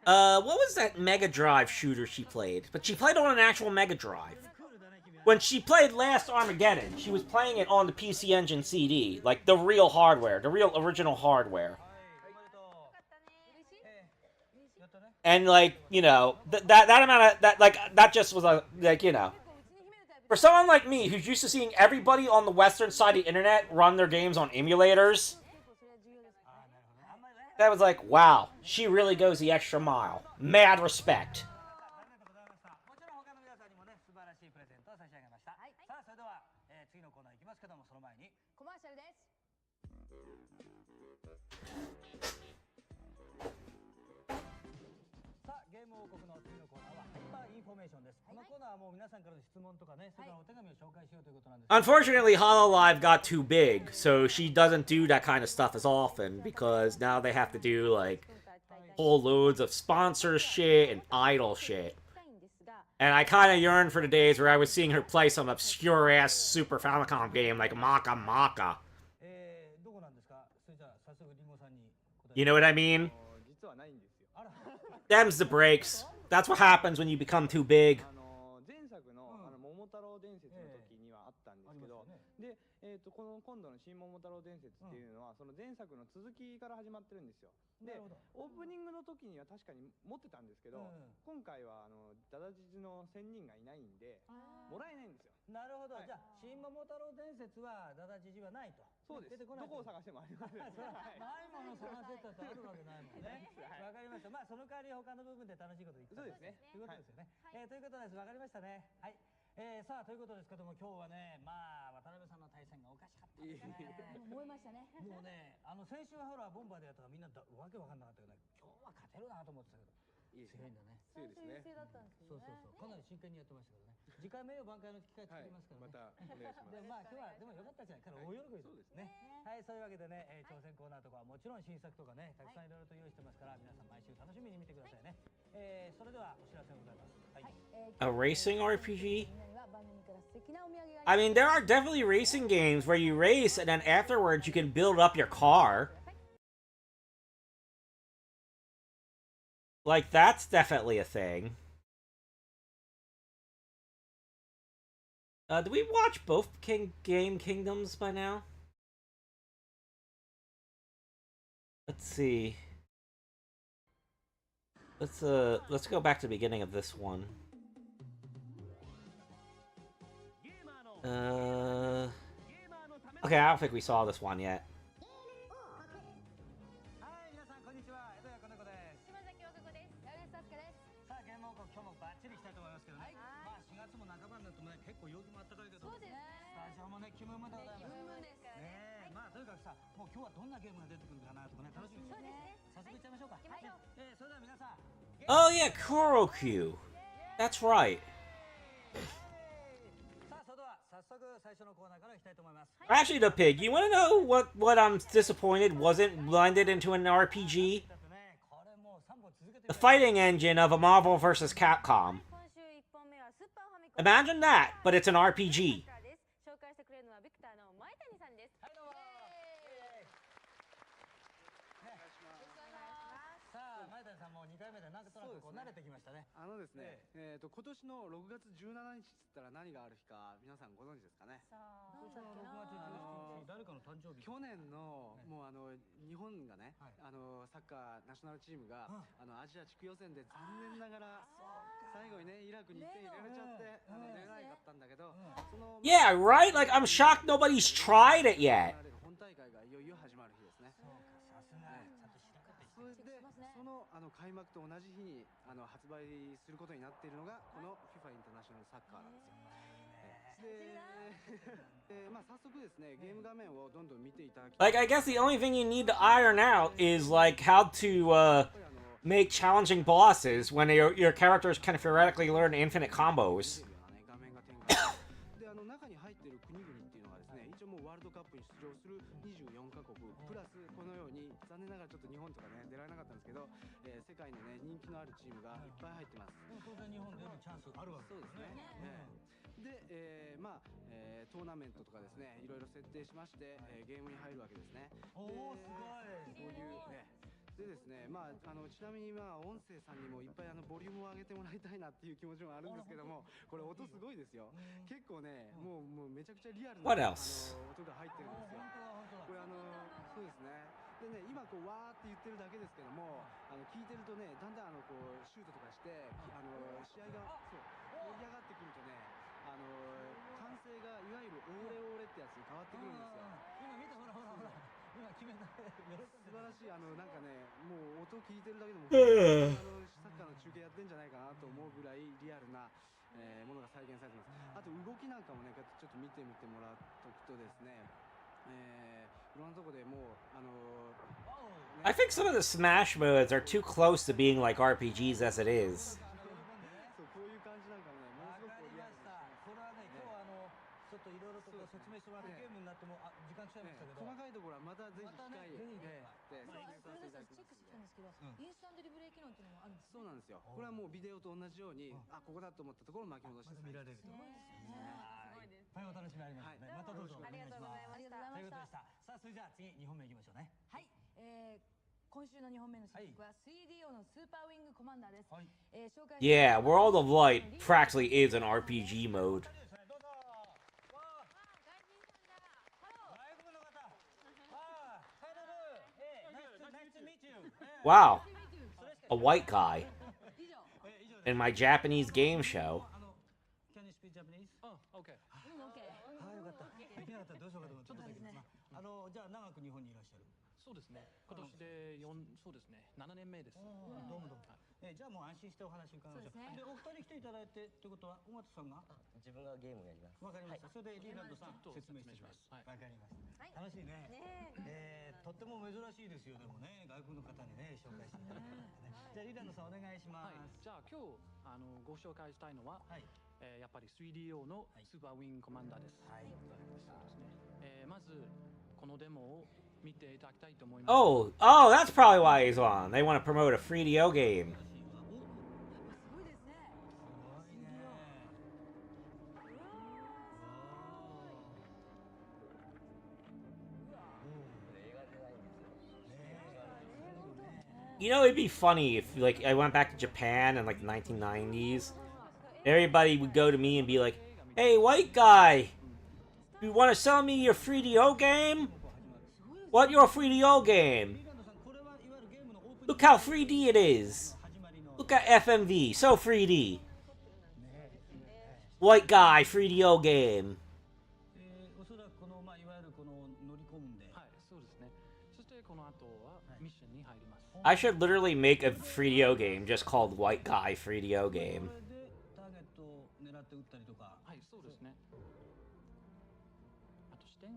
What was that Mega Drive shooter she played? But she played on an actual Mega Drive. When she played Last Armageddon, she was playing it on the PC Engine CD. Like, the real hardware. The real original hardware. And, like, you know, that amount of, that just was, like, you know. For someone like me, who's used to seeing everybody on the western side of the internet run their games on emulators, that was like, wow, she really goes the extra mile. Mad respect. 差し上げました。さあそれでは、次のコーナーいきますけども、その前にコマーシャルです。さあゲーム王国の次のコーナーはハイパーインフォメーションです。このコーナーはもう皆さんからの質問とかね、それからお手紙を紹介しようということなんです。Unfortunately, Hololive got too big, so she doesn't do that kind of stuff as often because now they have to do like whole loads of sponsor shit and idol shit. And I kind of yearn for the days where I was seeing her play some obscure ass Super Famicom game like Maka Maka. You know what I mean? Them's the breaks. That's what happens when you become too big. で、この今度の新桃太郎伝説っていうのは、その前作の続きから始まってるんですよ。で、オープニングの時には確かに持ってたんですけど、今回はダダジジの仙人がいないんでもらえないんですよ。なるほど。じゃあ新桃太郎伝説はダダジジはないと。そうです。どこを探してもありません。ないもの探せたってあるわけないもんね。わかりました。まあその代わり他の部分で楽しいこと言ってそうですね。ということですよね。ということです。わかりましたね。はい。さあということですけども、今日はね、まあ渡辺さんの対戦がおかしかったですね。燃えましたね。もうね、先週はほらボンバーでやったからみんなわけわかんなかったけどね、今日は勝てるなと思ってたけど、強いんだね。最初優勢だったんですけどね。そうかなり真剣にやってましたけどね。次回名誉挽回の機会作りますからね。またお願いします。でまあ今日はでもよかったじゃないから大喜びですね。はい、そういうわけでね、挑戦コーナーとかはもちろん新作とかね、たくさんいろいろと用意してますから、皆さん毎週楽しみに見てくださいね。それではお知らせでございます。はい。A racing RPG? I mean, there are definitely racing games where you race and then afterwards you can build up your car. Like, that's definitely a thing. Do we watch both Game Kingdoms by now? Let's see. Let's go back to the beginning of this one. Okay, I don't think we saw this one yet. Oh yeah, Kurokyu. That's right. Actually, the pig, you want to know what I'm disappointed wasn't blended into an RPG? The fighting engine of a Marvel vs. Capcom. Imagine that, but it's an RPG. Yeah, right? Like, I'm shocked nobody's tried it yet. 開幕と同じ日に発売することになっているのがこの FIFA インターナショナルサッカーなんですよ。で、まあ早速ですね、ゲーム画面をどんどん見ていただき。Like, I guess the only thing you need to iron out is like how to make challenging bosses when your characters can theoretically learn infinite combos. で、中に入っている国々っていうのがですね、一応もうワールドカップに出場する24カ国プラスこのように残念ながらちょっと日本とかね出られなかったんですけど、世界のね人気のあるチームがいっぱい入ってます。当然日本出るチャンスあるわけですね。で、まあ、トーナメントとかですね、いろいろ設定しまして、ゲームに入るわけですね。おお、すごい。そういうでですね、まあちなみにまあ音声さんにもいっぱいボリュームを上げてもらいたいなっていう気持ちもあるんですけども、これ音すごいですよ。結構ね、もうめちゃくちゃリアルな音が入ってるんですよ。これそうですね。でね、今こうわーって言ってるだけですけども、聞いてるとね、だんだんこうシュートとかして試合がそう盛り上がってくるとね、歓声がいわゆるオーレオーレってやつに変わってくるんですよ。今見てほらほらほら。今決めた素晴らしいなんかね、もう音聞いてるだけでもサッカーの中継やってんじゃないかなと思うぐらいリアルな、ものが再現されてます。あと動きなんかもね、ちょっと見てみてもらうとですね、いろんなとこでもうI think some of the Smash modes are too close to being like RPGs as it is. そうこういう感じなんかもね、ものすごくリアルでこれはね、今日はちょっといろいろと説明してもらってゲームになっても時間来ちゃいましたけど、細かいところはまたぜひ機会でそれでチェックしてきたんですけど、インスタントリプレイ機能っていうのもあるんですそうなんですよ。これはもうビデオと同じように、あ、ここだと思ったところを巻き戻して見られると。はい、お楽しみありますね。またどうぞお願いします。ありがとうございました。さあ、それじゃあ次2本目いきましょうね。はい、今週の2本目の新曲は 3DO のスーパーウィングコマンダーです。紹介 Yeah, World of Light practically is an RPG mode. Wow, a white guy in my Japanese game show. Can you speak Japanese? OK はい、よかった。できなかったらどうしようかと思って。ちょっとできます。じゃあ長く日本にいらっしゃる。そうですね今年でそうですね7年目です。どうもどうも。じゃあもう安心してお話伺いましょう。でお二人来ていただいてってことは尾形さんが自分がゲームをやります。わかりました。それでリーランドさん説明してください。わかりました。楽しいね。とっても珍しいですよでもね外国の方にね紹介していただいてね。じゃあリーランドさんお願いします。じゃあ今日ご紹介したいのは、やっぱり 3DO のスーパーウィングコマンダーです。はいそうですね。まずこのデモを見ていただきたいと思います。Oh, that's probably why he's on. They want to promote a 3DO game. You know, it'd be funny if, like, I went back to Japan in, like, the 1990s. Everybody would go to me and be like, "Hey, white guy, you want to sell me your 3DO game? What your 3DO game? Look how 3D it is. Look at FMV, so 3D. White guy, 3DO game." おそらくこのいわゆるこの乗り込んで、はいそうですね。そしてこの後はミッションに入ります。I should literally make a 3DO game just called White Guy 3DO game. これでターゲットを狙って撃ったりとか、はいそうですね。あと視点は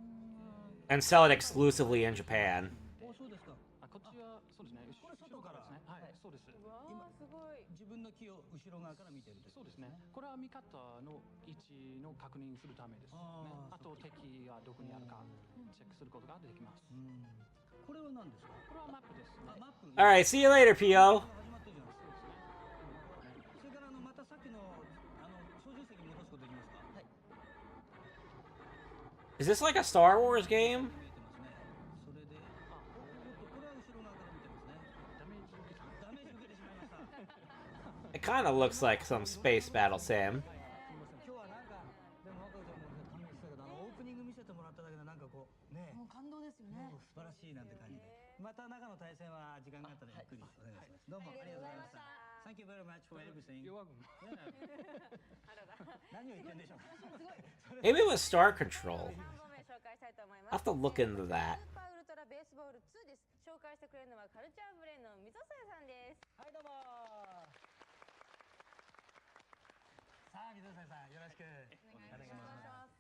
And sell it exclusively in Japan. そうですか。こっちはそうですね。これ外からですね。はいそうです。今すごい自分の木を後ろ側から見てると。そうですね。これは味方の位置の確認するためですね。あと敵がどこにあるかチェックすることができます。これは何ですか？これはマップですね。マップ。Alright, see you later, PO. 始まってるじゃないですか。それからまたさっきの操縦席に戻すことできますか？はい。 Is this like a Star Wars game? 見えてますね。それでこれは後ろ側から見てますね。ダメージ受けてしまいました。 It kind of looks like some space battle sim. 今日はなんかでも若ちゃんも感激したけどオープニング見せてもらっただけでなんかこうねもう感動ですよね。素晴らしいなんて感じで、また中の対戦は時間があったらゆっくりお願いします。どうもありがとうございました。Thank you very much for everything. 何を言ってんでしょうか。 Maybe it was Star Control. 3本目紹介したいと思いま I'll す。 have to look into that. スーパーウルトラベースボール2です。紹介してくれるのはカルチャーブレーンの溝添さんです。はいどうもさあ水谷さんよろしくお願いします。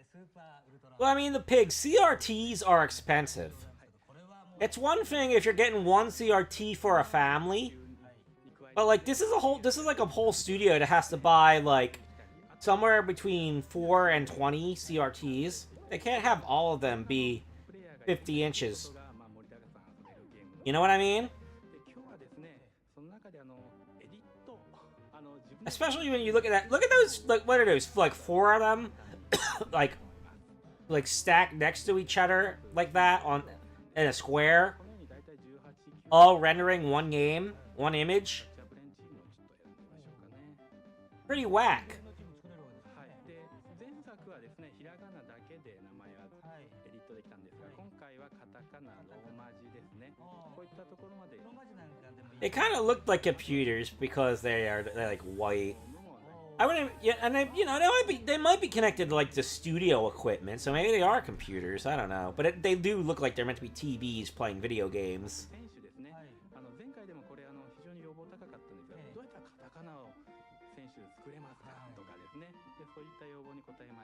スーパーウルトラ Well, I mean, the pigs. CRTs are expensive. It's one thing if you're getting one CRT for a family, but like this is like a whole studio that has to buy like somewhere between 4 and 20 CRTs. They can't have all of them be 50 inches. You know what I mean? Especially when you look at that. Look at those. Like, what are those? Like 4 of them, like stacked next to each other like that in a square, all rendering one game, one image. Pretty whack. で前作はですねひらがなだけで名前はエディットできたんですが、今回はカタカナローマ字ですね。こういったところまで They kind of looked like computers because they're like white. I wouldn't, yeah, and they might be connected to like the studio equipment, so maybe they are computers. I don't know, but they do look like they're meant to be TVs playing video games. 選手ですね。前回でもこれ非常に要望高かったんですが、どうやったらカタカナを選手作れますかとか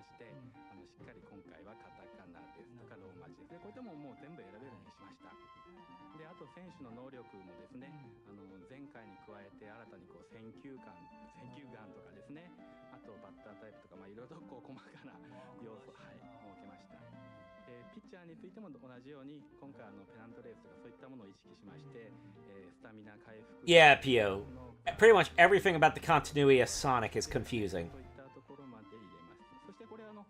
まして、しっかり今回はカタカナですとかローマ字ですね、こういったものも全部選べるようにしました。であと選手の能力もですね、前回に加えて新たにこう選球眼とかですね、あとバッタータイプとか、いろいろとこう細かな要素、はい、設けました。ピッチャーについても同じように今回ペナントレースとかそういったものを意識しまして、スタミナ回復 Yeah, Pio. Pretty much everything about the continuity of Sonic is confusing. そういったところまで入れます。そしてこれ魔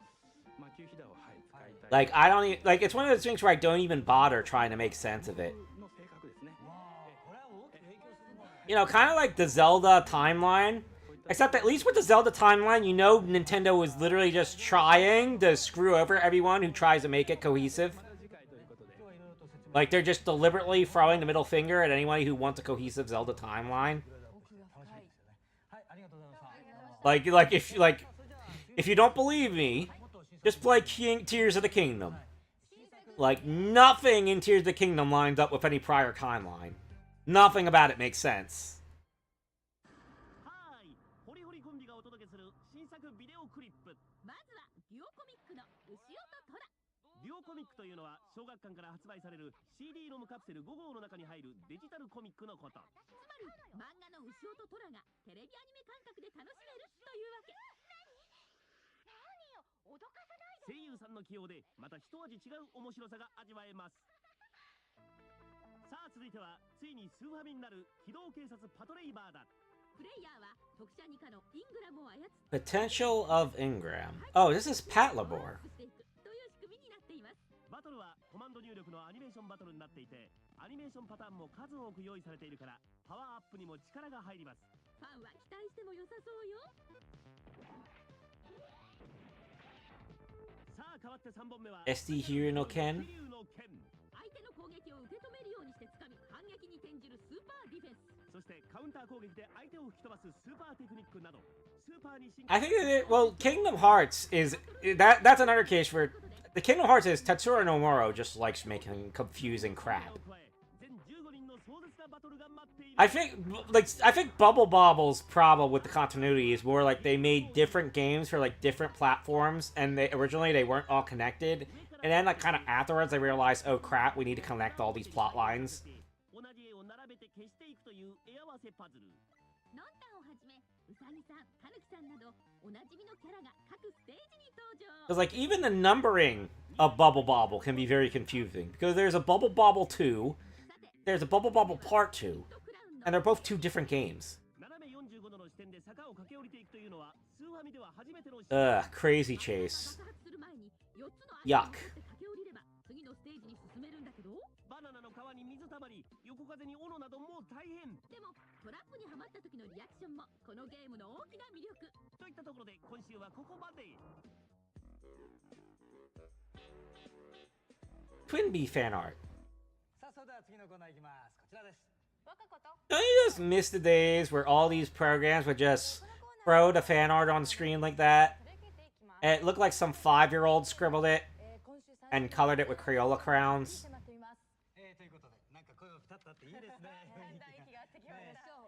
球飛騨を、はい、使いたい。Like, I don't even, like, it's one of those things where I don't even bother trying to make sense of it. の性格ですね。You know, kind of like the Zelda timeline. Except at least with the Zelda timeline, you know Nintendo was literally just trying to screw over everyone who tries to make it cohesive. Like, they're just deliberately throwing the middle finger at anybody who wants a cohesive Zelda timeline. Like if you don't believe me, just play Tears of the Kingdom. Like, nothing in Tears of the Kingdom lines up with any prior timeline. Nothing about it makes sense. ホリホリコンビがお届けする新作ビデオクリップ。まずはデュオコミックの牛尾とトラ。デュオコミックというのは小学館から発売される CD ロムカプセル5号の中に入るデジタルコミックのこと。つまり漫画の牛尾とトラがテレビアニメ感覚で楽しめるというわけ。何よ、脅かさないで。声優さんの起用でまた一味違う面白さが味わえます。さあ続いてはついにスーファミになる機動警察パトレイバーだ。プレイヤーは特殊二課のイングラムを操って Potential of Ingram. Oh, this is Pat Labor. という仕組みになっています。バトルはコマンド入力のアニメーションバトルになっていて、アニメーションパターンも数多く用意されているからパワーアップにも力が入ります。ファンは期待しても良さそうよ。さあ変わって3本目は SD Hiro no Ken. 相手の攻撃を受け止めるようにして掴み反撃に転じるスーパーディフェンス。そしてカウンター攻撃で相手を吹き飛ばすスーパーテクニックなどスーパーに進化。 I think that well, Kingdom Hearts is that's another case where the Kingdom Hearts is Tetsuro Nomura just likes making confusing crap. I think Bubble Bobble's problem with the continuity is more like they made different games for like different platforms, and originally they weren't all connected, and then like kind of afterwards they realized, oh crap, we need to connect all these plot lines. Because like even the numbering of Bubble Bobble can be very confusing, because there's a Bubble Bobble 2, there's a Bubble Bobble Part 2, and they're both two different games. Ugh, crazy chase. Yuck. バナナの皮に水たまり、横風に斧などもう大変。でもトラップにはまった時のリアクションもこのゲームの大きな魅力といったところで今週はここまで。 Twin Bee fan art. さあそれでは次のコーナーいきます。こちらです。 Don't you just miss the days where all these programs would just throw the fan art on the screen like that? And it looked like some 5-year-old scribbled it and colored it with Crayola crowns. ということで、なんか声をピタッとあっていいですね。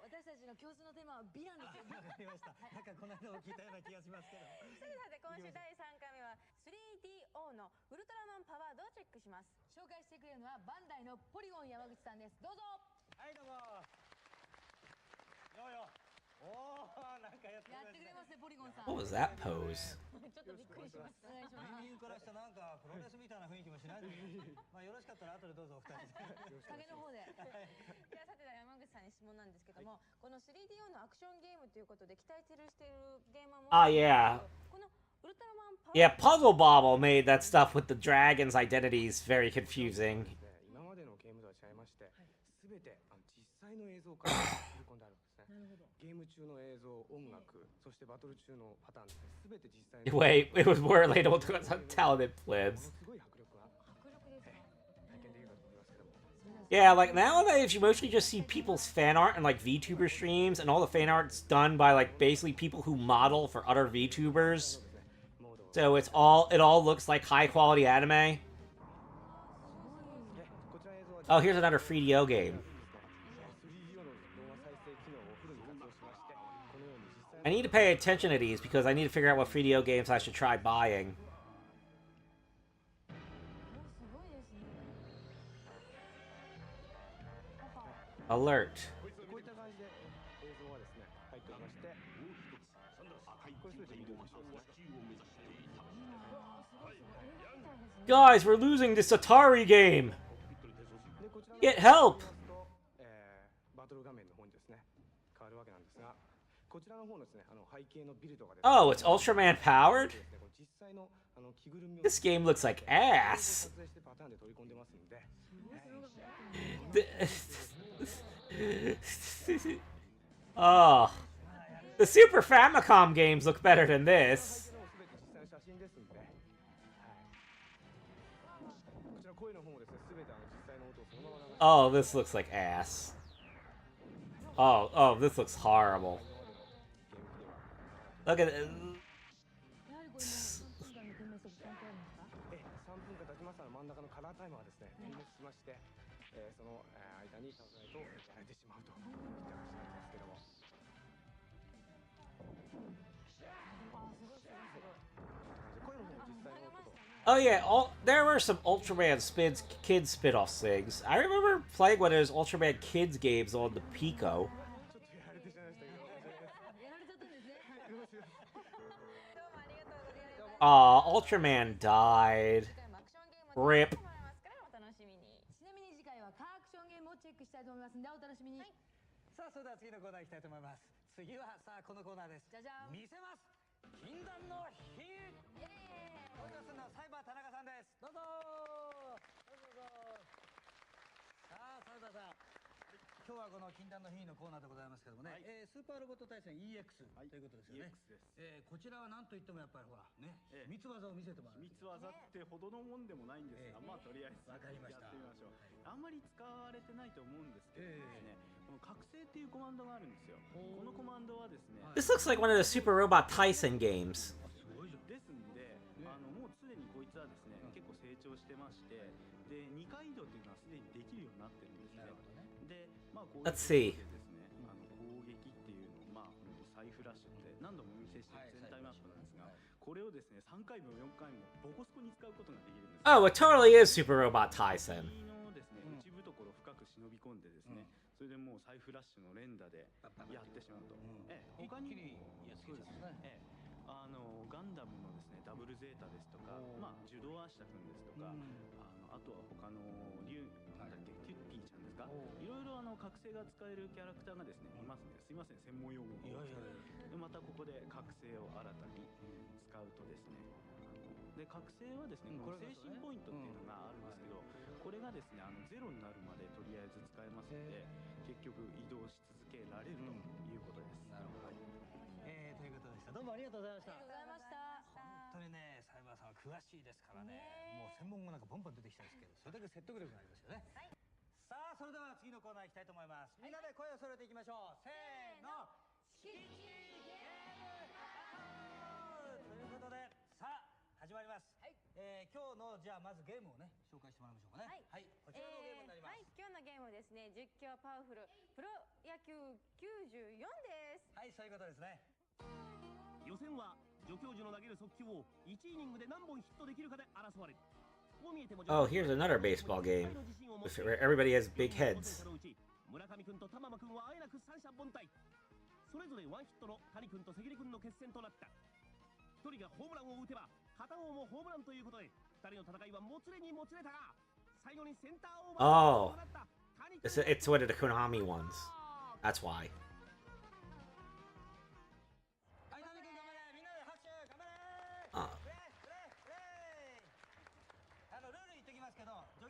私たちの共通のテーマはヴィランですよ。わかりました。なんかこの間も聞いたような気がしますけど。さて今週第3回目は 3DO のウルトラマンパワードをチェックします。紹介してくれるのはバンダイのポリゴン山口さんです。どうぞ。はいどうも。よよ。おお、なんかやってくれますね。ポリゴンさん。 What was that pose? ちょっとびっくりします。お願いします。ネーミングからしたなんかプロレスみたいな雰囲気もしないですけど、まあよろしかったら後でどうぞお二人で。影の方で。いやさて山口さんに質問なんですけども、この 3DO のアクションゲームということで期待しているゲームはもう yeah. このウルトラマンパワー Yeah, Puzzle Bobble made that stuff with the dragons' identities very confusing. 今までのゲームとは違いまして、すべて実際の映像から取り込んであるんですね。ゲーム中の映像、音楽、そしてバトル中のパターンですね。すべて実際の。 Wait, it was more relatable to us talented plebs. すごい迫力が体験できるかと思いますけども。 Yeah, like nowadays you mostly just see people's fan art and like VTuber streams, and all the fan art's done by like basically people who model for other VTubers. So it all looks like high quality anime. Oh, here's another 3DO game. 3D の動画再生機能をフルに活用しまして、このように実際 I need to pay attention to these because I need to figure out what video games I should try buying. Alert. Guys, we're losing this Atari game. Get help. Oh, it's Ultraman powered? This game looks like ass. Oh. The Super Famicom games look better than this. Oh, this looks like ass. Oh, this looks horrible. Look at it. Oh yeah, there were some Ultraman Kids spin-off things. I remember playing one of those Ultraman Kids games on the Pico. Aw, Ultraman died. RIP. さあそれでは次のコーナー行きたいと思います。次はさあこのコーナーです。じゃじゃん。見せます。禁断の火。イエーイ。登場するのはサイバー田中さんです。どうぞ。どうぞ。さあサイバーさん。今日はこの禁断の火のコーナーでございますけどもね、スーパーロボット対戦 EX ということですよね。EX です。こちらは何と言ってもやっぱりほらね、秘密技を見せてもらう。秘密技ってほどのもんでもないんですが、まあとりあえずわかりました。やってみましょう。あんまり使われてないと思うんですけどね。覚醒っていうコマンドがあるんですよ。このコマンドはですね。This looks like one of the Super Robot Tyson games. ですんで、もうすでにこいつはですね、結構成長してまして、で2回移動っていうのはすでにできるようになってるんですね。で、まあこういう Let's see. ですね、攻撃っていうのをまあサイフラッシュって何度もお見せしている全体マップなんですが、これをですね3回も4回もボコスコに使うことができるんです。Oh, it totally is Super Robot Tyson. のですね、内懐深く忍び込んでですね。それでもうサイフラッシュの連打でやってしまうと。他にそうですね。ガンダムのですねダブルゼータですとか、まあジュドアーシタ君ですとか、あとは他のなんだっけテュッピーちゃんですか。いろいろ覚醒が使えるキャラクターがですねいますね。すいません専門用語が。でまたここで覚醒を新たに使うとですね。で覚醒はですね、この精神ポイントっていうのがあるんですけど、これがですねゼロになるまでとりあえず使えますので、結局移動し続けられるということです。なるほど。ということでした。どうもありがとうございました。ありがとうございました。本当にね、サイバーさんは詳しいですからね。もう専門語なんかボンボン出てきたんですけど、それだけ説得力がありますよね。はい。さあそれでは次のコーナー行きたいと思います。みんなで声を揃えていきましょう。せーの。キッチンゲームということで、さあ始まります。はい。今日のじゃあまずゲームをね紹介してもらいましょうかね。はい。こちらのゲームになります。はい。今日のゲームはですね、実況パワフルプロ野球94です。はい、そういうことですね。予選は助教授の投げる速球を1イニングで何本ヒットできるかで争われる。Oh, here's another baseball game. Everybody has big heads. 村上君と玉間君はあえなく三者凡退。それぞれワンヒットの谷君と関根君の決戦となった。一人がホームランを打てば片方もホームランということで、二人の戦いはもつれにもつれたが、最後にセンターオーバーとなった。It's one of the Konami ones. That's why.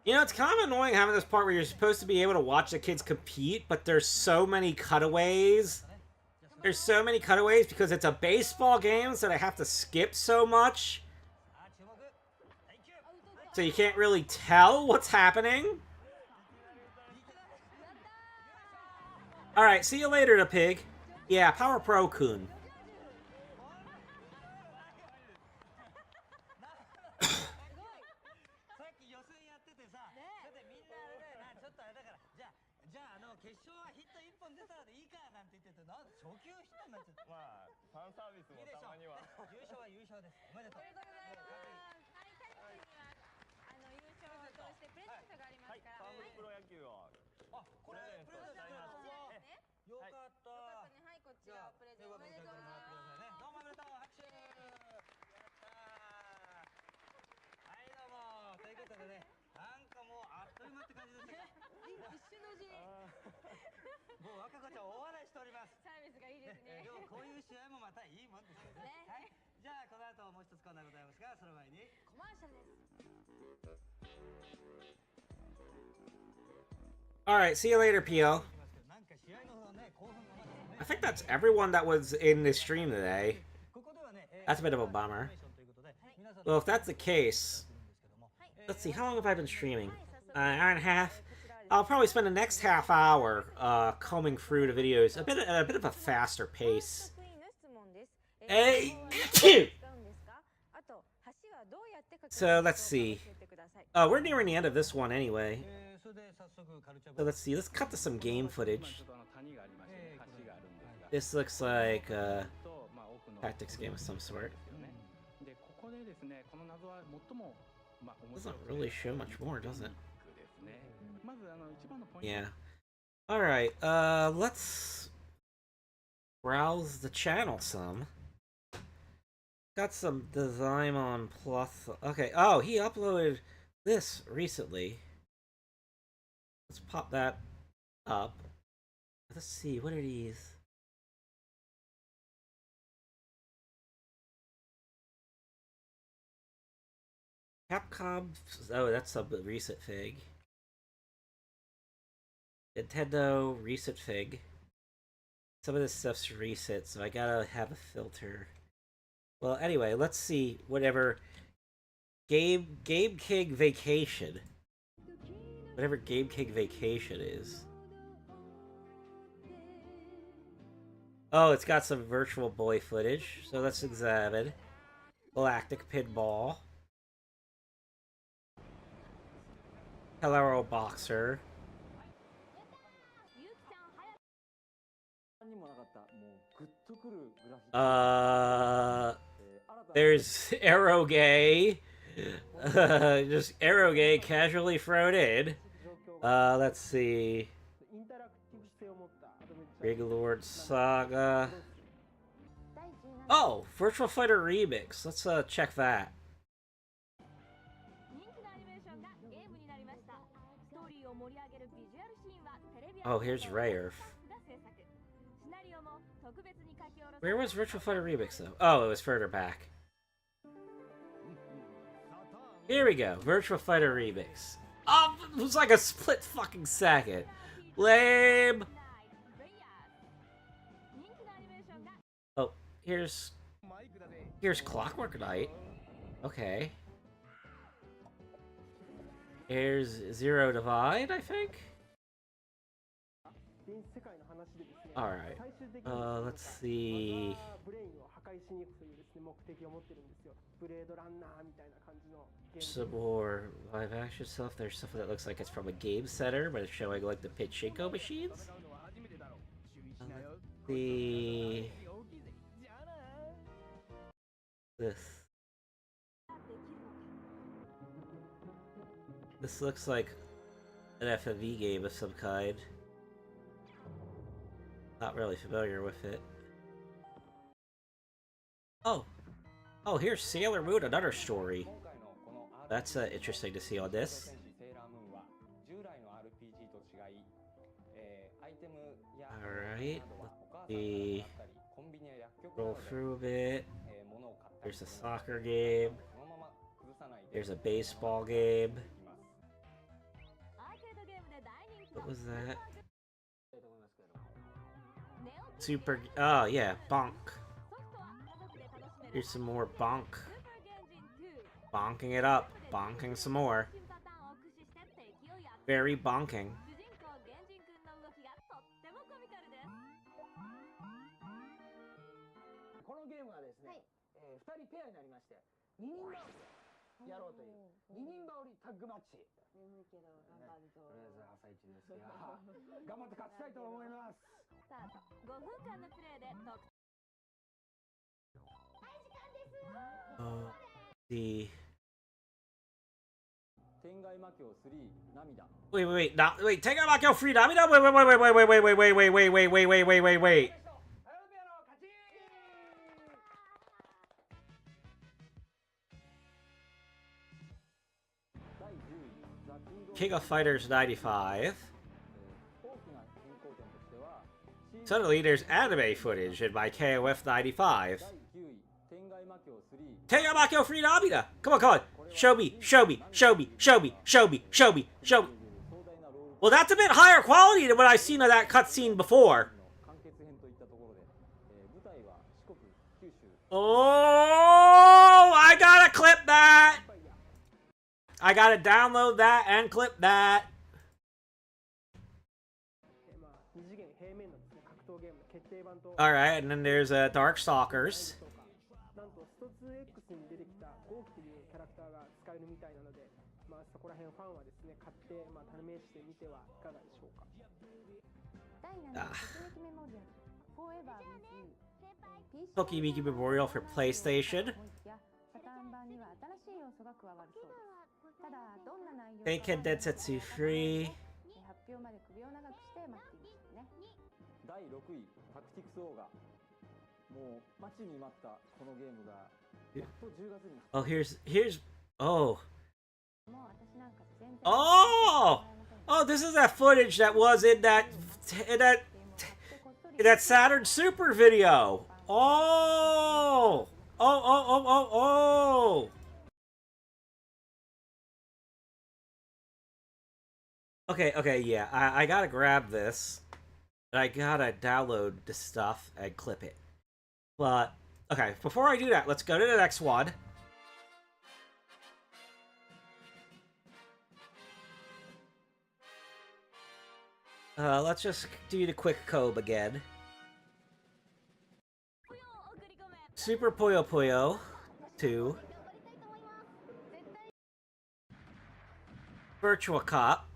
You know, it's kind of annoying having this part where you're supposed to be able to watch the kids compete, but there's so many cutaways. There's so many cutaways because it's a baseball game, so I have to skip so much. So you can't really tell what's happening. Alright, see you later, the pig. Yeah, Power Pro-kun. ファンサービスもたまには。優勝は優勝です。おめでとう。おめでとうございます。はい、タイプには優勝を通してプレゼントがありますから。サンプロ野球をあ、これプレゼントしちゃいます。よかった。よかったね。はい、こちらプレゼントおめでとうございます。どうもおめでとう。拍手。やったー。はいどうも。ということでね、なんかもうあっという間って感じでしたね。一瞬のうちにもう若子ちゃん大笑いしております。サービスがいいですね。でもこういう試合もまたいいもんですよね。ね。はい。じゃあこの後もう一つコーナーございますが、その前にコマーシャルです。All right, see you later, Pio. なんか試合のね興奮がまだね。 I think that's everyone that was in this stream today. ここではね、That's a bit of a bummer. Well, if that's the case, let's see, how long have I been streaming? An hour and a half? I'll probably spend the next half hour combing through the videos at a bit of a faster pace. Hey! So let's see. We're nearing the end of this one anyway. So let's see, let's cut to some game footage. This looks like a tactics game of some sort. Doesn't really show much more, does it? Yeah. Alright, let's browse the channel some. Got some Design Plus. Okay, oh, he uploaded this recently. Let's pop that up. Let's see, what are these? Capcom. Oh, that's a recent fig. Nintendo recent fig. Some of this stuff's recent, so I gotta have a filter. Well, anyway, let's see whatever Game King Vacation. Whatever Game King Vacation is. Oh, it's got some Virtual Boy footage, so let's examine. Galactic Pinball. Hello Boxer. There's Arrow Gay. Just Arrow Gay casually thrown in. Let's see. Big Lord Saga. Oh, Virtual Fighter Remix. Let's check that. Oh, here's Rare. Where was Virtual Fighter Remix though? Oh, it was further back. Here we go, Virtual Fighter Remix. Oh, it was like a split fucking second. Lame. Oh, here's Clockwork Knight. Okay. Here's Zero Divide, I think. Alright, let's see. Some more live action stuff. There's stuff that looks like it's from a game center, but it's showing like the pachinko machines. The this looks like an FMV game of some kind. Not really familiar with it. Oh! Oh, here's Sailor Moon, another story. That's interesting to see on this. Alright, let's see. Roll through a bit. There's a soccer game. There's a baseball game. What was that? Super. Oh, yeah, Bonk. Here's some more Bonk. Bonking it up. Bonking some more. Very bonking. このゲームはですね、2人ペアになりまして二人羽織やろうという二人羽織タッグマッチ。眠いけど頑張るぞ。とりあえず朝一ですが頑張って勝ちたいと思います。スタート。5分間のプレーで得 see. Wait. Not wait. Tengai Makyo free Namida. Wait. King of Fighters 95. Suddenly there's anime footage in my KOF 95. Tengai Makyo free Namida. Come on. Show me. Well, that's a bit higher quality than what I've seen of that cutscene before. Oh, I gotta clip that. I gotta download that and clip that. Alright, and then there's Darkstalkers. Tokimeki Memorial for PlayStation. Seiken Densetsu free. Oh, here's oh. Oh, this is that footage that was in that Saturn Super video. Oh. Okay, yeah. I gotta grab this. I gotta download this stuff and clip it. But, okay, before I do that, let's go to the next one. Let's just do the quick comb again. Super Puyo Puyo 2. Virtual Cop.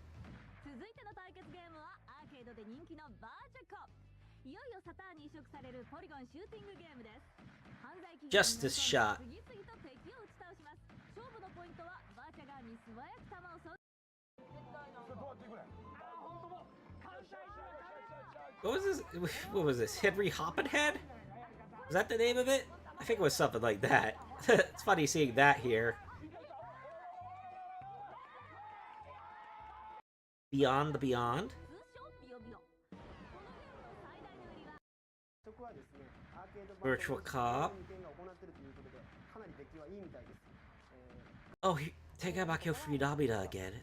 Justice Shot. What was this? Henry Hoppenhead? Was that the name of it? I think it was something like that. It's funny seeing that here. Beyond the Beyond? Virtual Cop. Oh, Tengai Makyo free Namida again.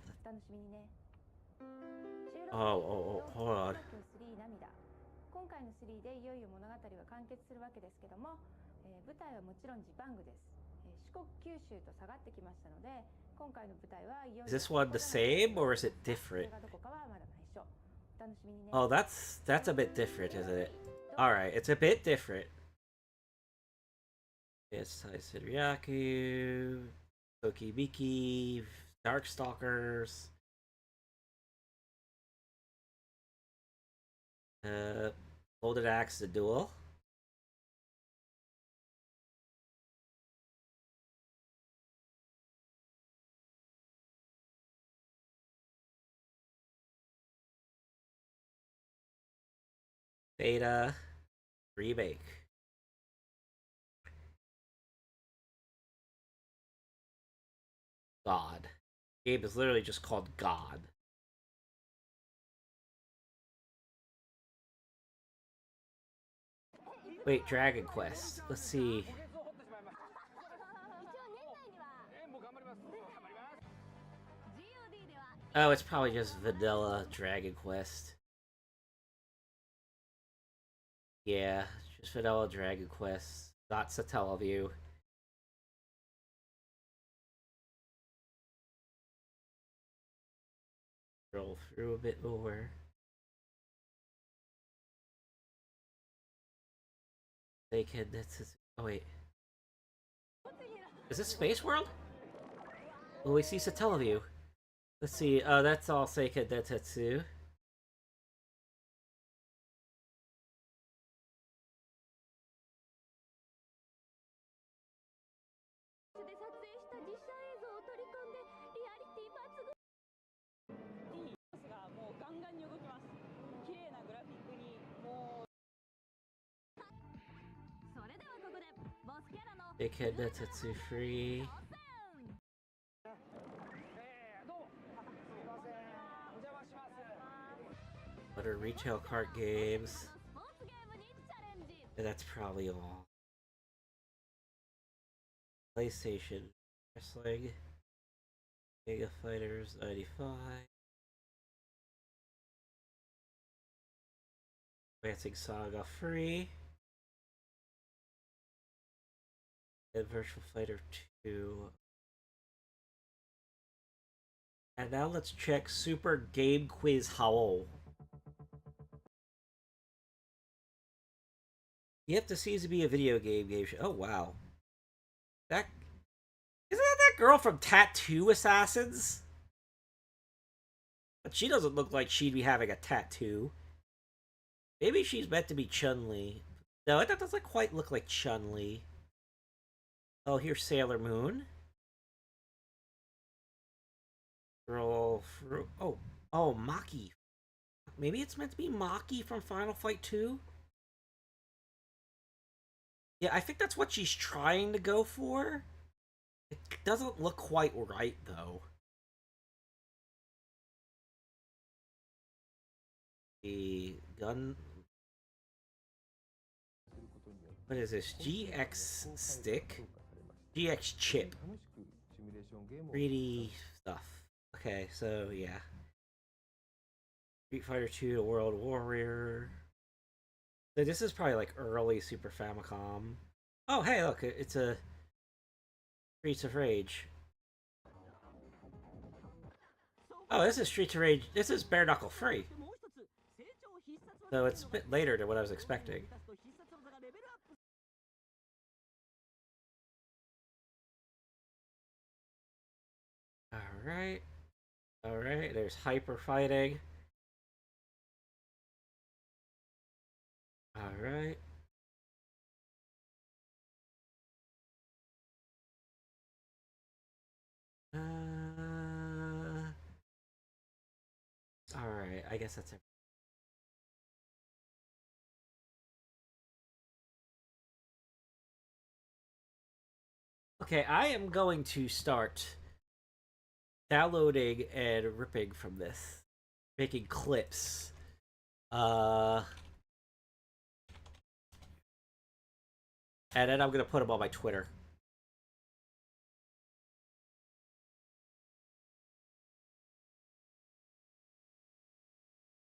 Oh, hold on. Is this one the same or is it different? Oh, that's a bit different, isn't it? Alright, it's a bit different. It's Ryaku, Tokimeki, Darkstalkers. Golden Axe, the duel. Beta remake. God. The game is literally just called God. Wait, Dragon Quest. Let's see. Oh, it's probably just vanilla Dragon Quest. Yeah, just vanilla Dragon Quest. Not Satellaview. Scroll through a bit more. Oh wait. Is this Space World? Oh, we see Satellaview. Let's see, that's all Seiken Densetsu. Big Head Netsetsu free. Other retail cart games. And that's probably all. PlayStation Wrestling. Mega Fighters 95. Advancing Saga free. And Virtual Fighter 2. And now let's check Super Game Quiz Howl. You have to see to be a video game show. Oh wow. That isn't that girl from Tattoo Assassins? But she doesn't look like she'd be having a tattoo. Maybe she's meant to be Chun-Li. No, that doesn't quite look like Chun-Li. Oh, here's Sailor Moon. Girl, oh, Maki. Maybe it's meant to be Maki from Final Fight 2? Yeah, I think that's what she's trying to go for. It doesn't look quite right, though. The gun... What is this? GX stick? GX chip. 3D stuff. Okay, so yeah. Street Fighter 2 to World Warrior. So this is probably like early Super Famicom. Oh, hey, look, it's a Streets of Rage. Oh, this is Streets of Rage. This is Bare Knuckle free. So it's a bit later than what I was expecting. Alright. Alright, there's Hyper Fighting. Alright. Alright, I guess that's it. Okay, I am going to start downloading and ripping from this. Making clips. And then I'm gonna put them on my Twitter.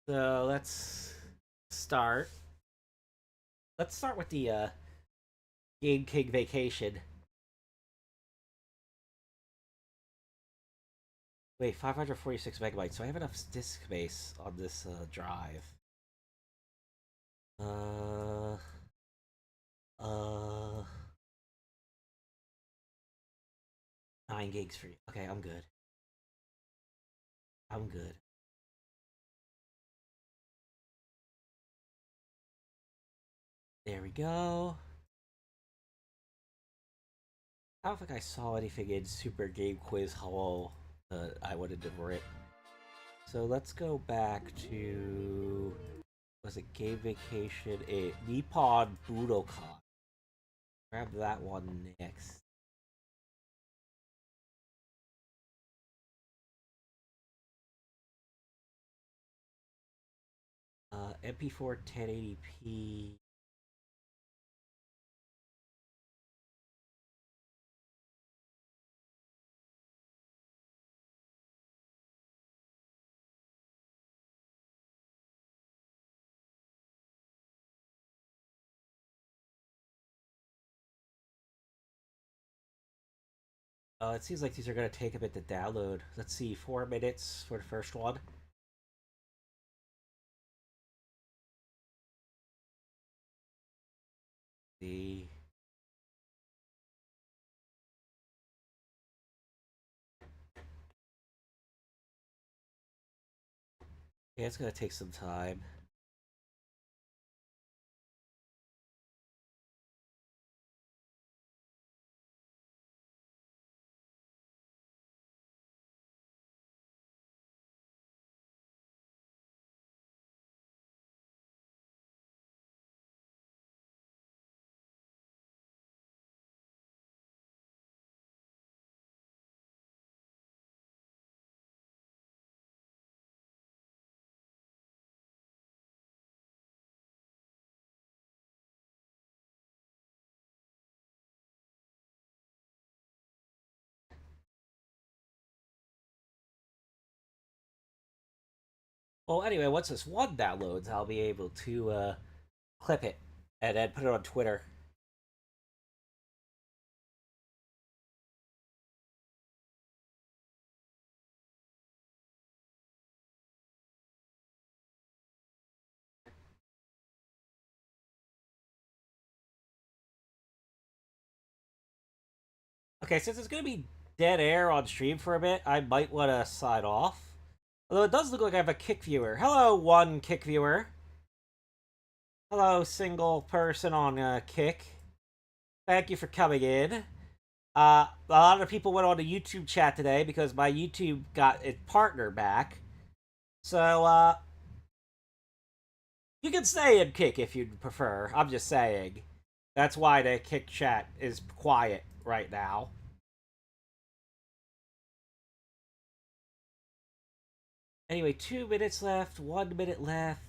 So let's start. Let's start with the Game King Vacation. Wait, 546 megabytes. So I have enough disk space on this drive. Uh, 9 gigs for you. Okay, I'm good. I'm good. There we go. I don't think I saw anything in Super Game Quiz Hello that I wanted to rip. So let's go back to... Was it Game Vacation 8? Nippon Budokan. Grab that one next. MP4 1080p. It seems like these are going to take a bit to download. Let's see, 4 minutes for the first one. The Yeah, it's going to take some time. Well, anyway, once this one downloads, I'll be able to clip it and then put it on Twitter. Okay, since it's going to be dead air on stream for a bit, I might want to sign off. Although it does look like I have a Kick viewer. Hello, one Kick viewer. Hello, single person on Kick. Thank you for coming in. A lot of people went on the YouTube chat today because my YouTube got its partner back. So, you can stay in Kick if you'd prefer. I'm just saying. That's why the Kick chat is quiet right now. Anyway, 2 minutes left, 1 minute left.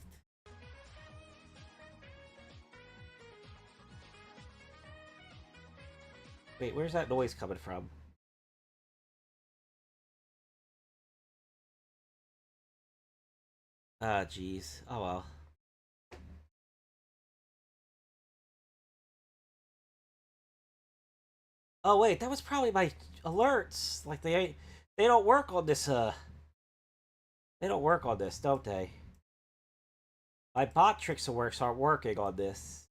Wait, where's that noise coming from? Ah, jeez. Oh well. Oh wait, that was probably my alerts. Like they don't work on this. They don't work on this, don't they? My bot tricks aren't working on this.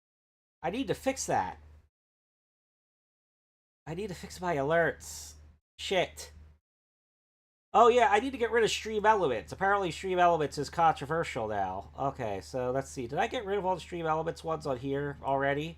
I need to fix that. I need to fix my alerts. Shit. Oh yeah, I need to get rid of Stream Elements. Apparently Stream Elements is controversial now. Okay, so let's see. Did I get rid of all the Stream Elements ones on here already?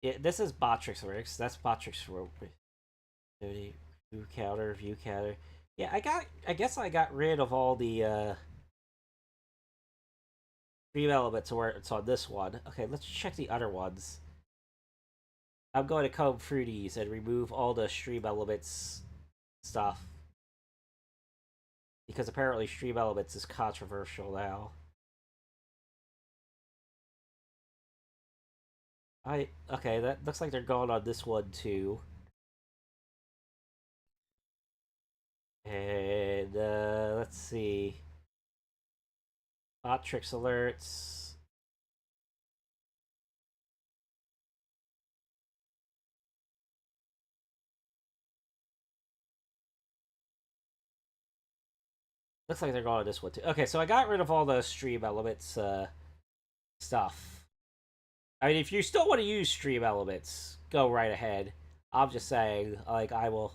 Yeah, this is Botrix Works. That's Botrix view counter. Yeah, I guess I got rid of all the Stream Elements where it's on this one. Okay, let's check the other ones. I'm going to comb through these and remove all the Stream Elements stuff. Because apparently Stream Elements is controversial now. Okay, that looks like they're going on this one too. And let's see. Botrix alerts. Looks like they're going on this one too. Okay, so I got rid of all the Stream Elements stuff. I mean, if you still want to use Stream Elements, go right ahead. I'm just saying, like, I will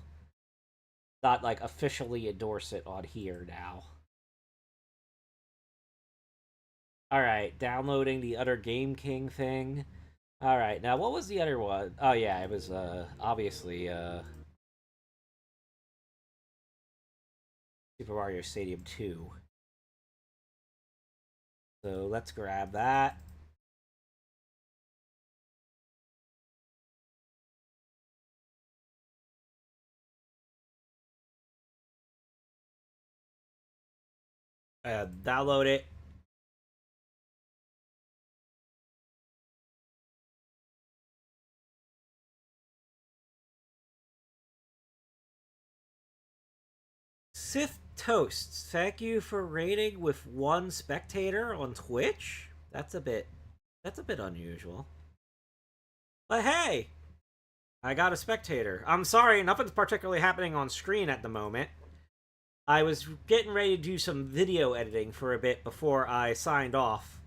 not, like, officially endorse it on here now. Alright, downloading the other Game King thing. Alright, now what was the other one? Oh yeah, it was, obviously, Super Mario Stadium 2. So let's grab that. Download it. Sith Toast, thank you for rating with one spectator on Twitch. That's a bit unusual. But hey, I got a spectator. I'm sorry, nothing's particularly happening on screen at the moment. I was getting ready to do some video editing for a bit before I signed off.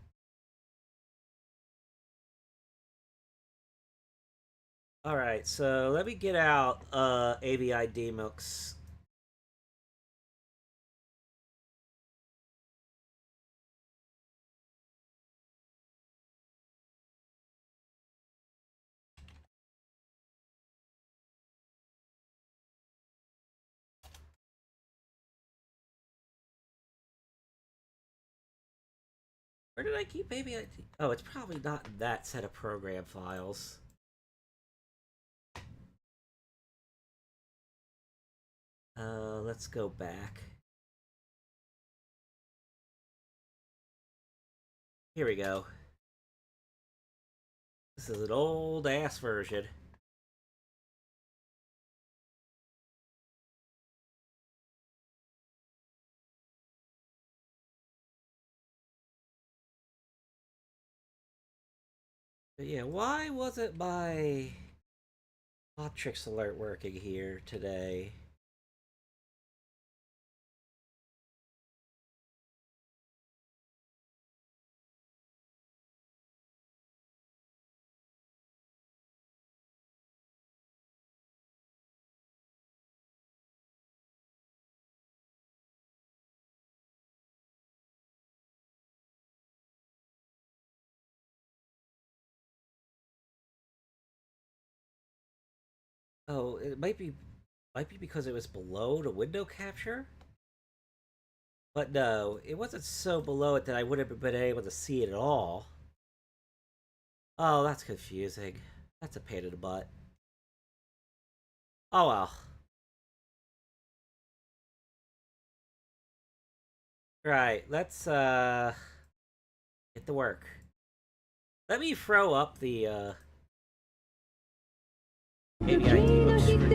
Alright, so let me get out ABI Demux. Where did I keep ABI? Oh, it's probably not in that set of program files. Let's go back. Here we go. This is an old ass version. But yeah, why wasn't my Hot Tricks alert working here today? Oh, it might be because it was below the window capture? But no, it wasn't so below it that I wouldn't have been able to see it at all. Oh, that's confusing. That's a pain in the butt. Oh well. Right, let's get to work. Let me throw up the maybe ID screen.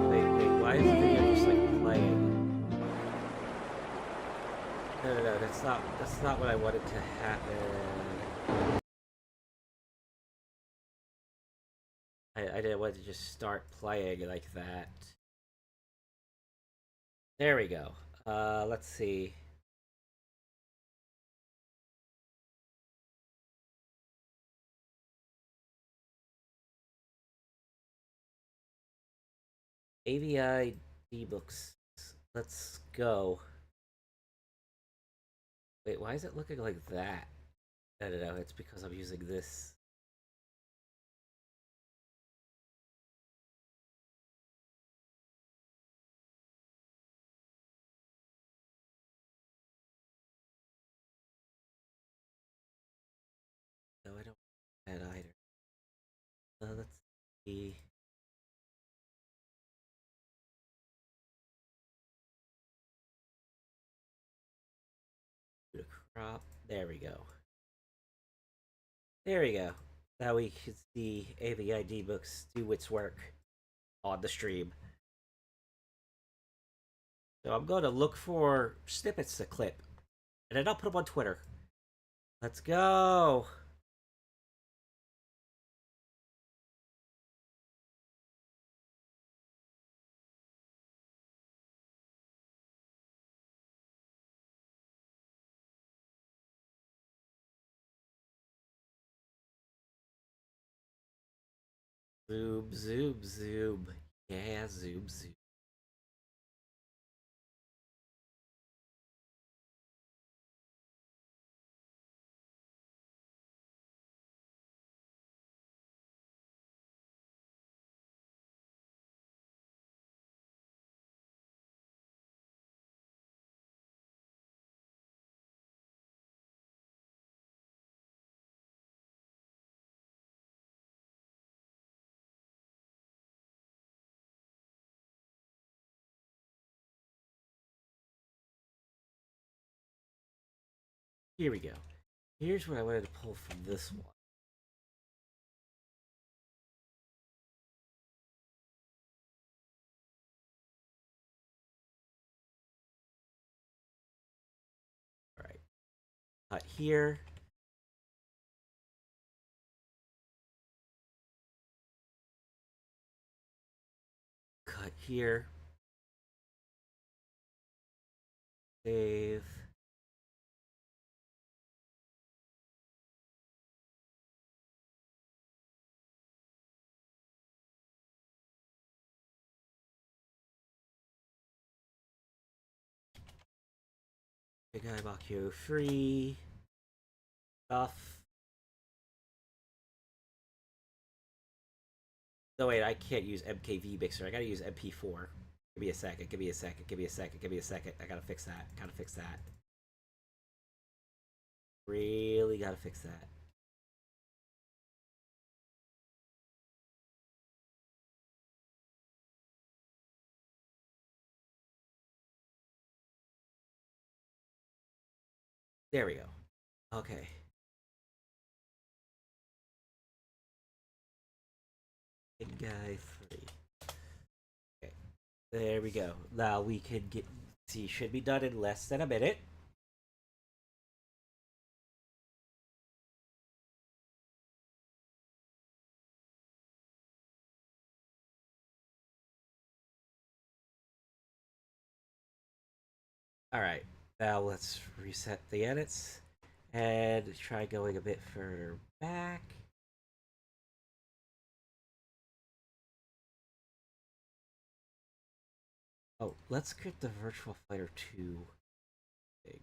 Wait, why is the video just like playing? No, that's not what I wanted to happen. I didn't want to just start playing like that. There we go. Let's see. AVI D-books. Let's go. Wait, why is it looking like that? I don't know, it's because I'm using this. No, I don't want that either. Let's see. Do the crop. There we go. There we go. Now we can see AVI books do its work on the stream. So I'm going to look for snippets to clip, and then I'll put them on Twitter. Let's go! Zoom, zoom, zoom. Yeah, zoom, zoom. Here we go. Here's what I wanted to pull from this one. Alright. Cut here. Cut here. Save. Big Eye Bakio 3. Stuff. No, wait, I can't use MKV Mixer. I gotta use MP4. Give me a second, give me a second, give me a second, give me a second. I gotta fix that. Gotta fix that. Really gotta fix that. There we go. Okay. Big guy 3. Okay. There we go. Now we can get... See, should be done in less than a minute. Alright. Now let's reset the edits. And try going a bit further back. Oh, let's get the Virtual Fighter 2 thing.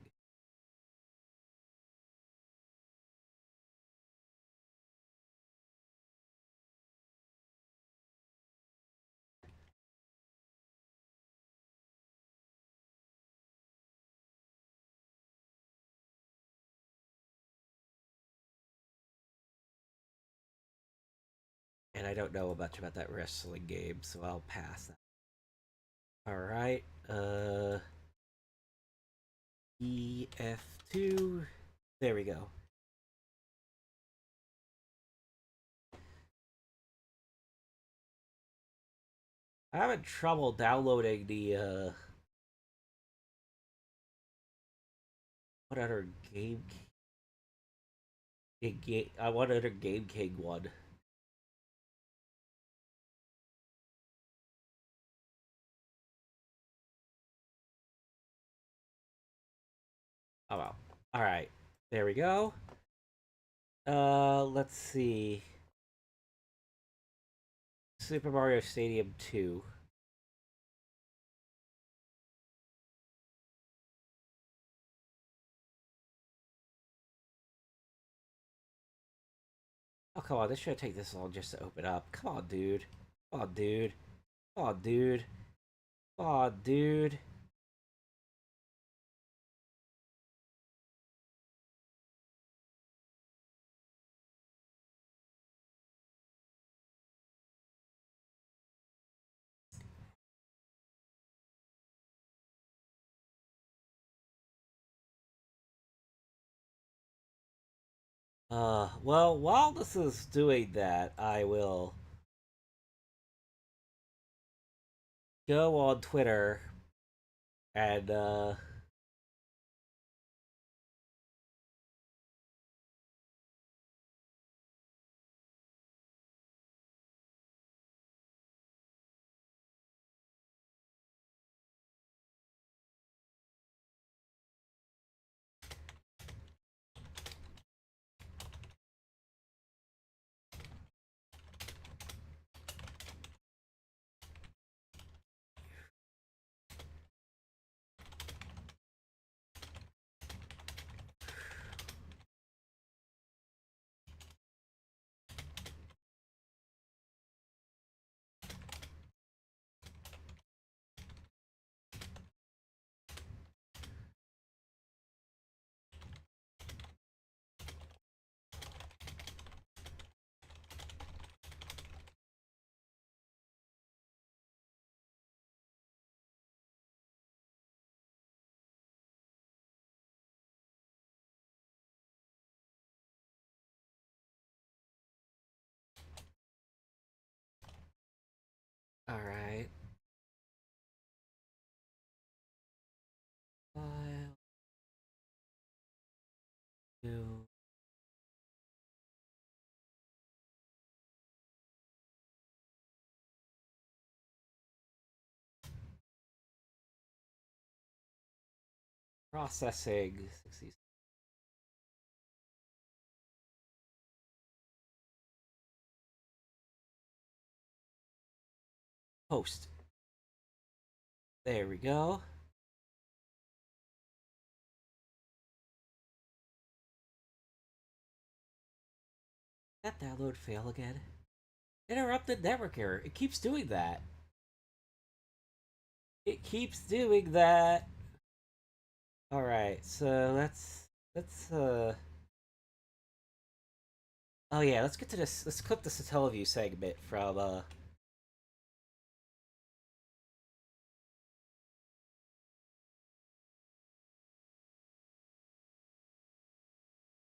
And I don't know much about that wrestling game, so I'll pass that. Alright, EF2. There we go. I'm having trouble downloading the, what other game? I want another Game King one. Oh well. Alright. There we go. Let's see. Super Mario Stadium 2. Oh, come on. This shouldn't take this long just to open up. Come on, dude. Come on, dude. Come on, dude. Come on, dude. Well, while this is doing that, I will go on Twitter and, alright. File. New. Processing. 60. Post. There we go. That download fail again? Interrupted network error. It keeps doing that. It keeps doing that. Alright, so let's oh yeah, let's get to this. Let's clip the Satellaview segment from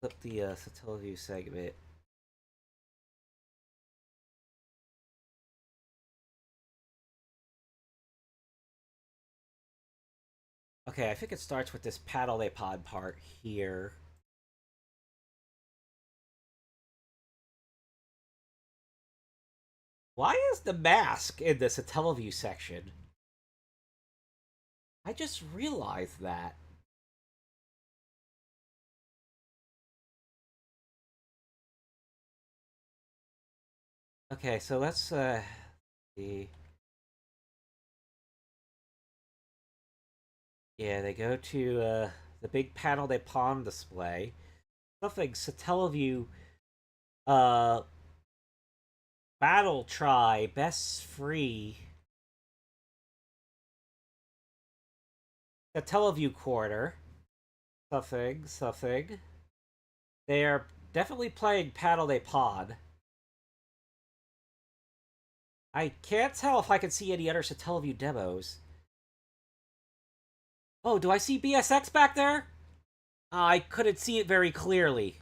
Flip the Satellaview segment. Okay, I think it starts with this paddle a pod part here. Why is the mask in the Satellaview section? I just realized that. Okay, so let's see. Yeah, they go to the big panel they pawn display. Something Satellaview battle try best free. Satellaview quarter. Something. They are definitely playing Paddle They Pod. I can't tell if I can see any other Satellaview demos. Oh, do I see BSX back there? I couldn't see it very clearly.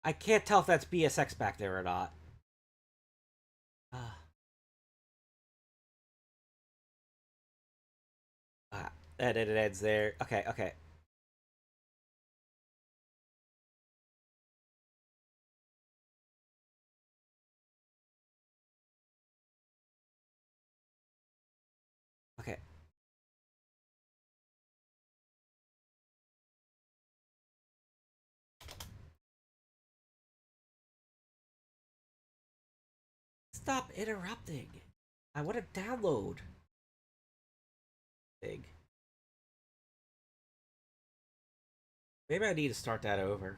I can't tell if that's BSX back there or not. And it ends there. Okay. Okay. Stop interrupting. I want to download. Big. Maybe I need to start that over.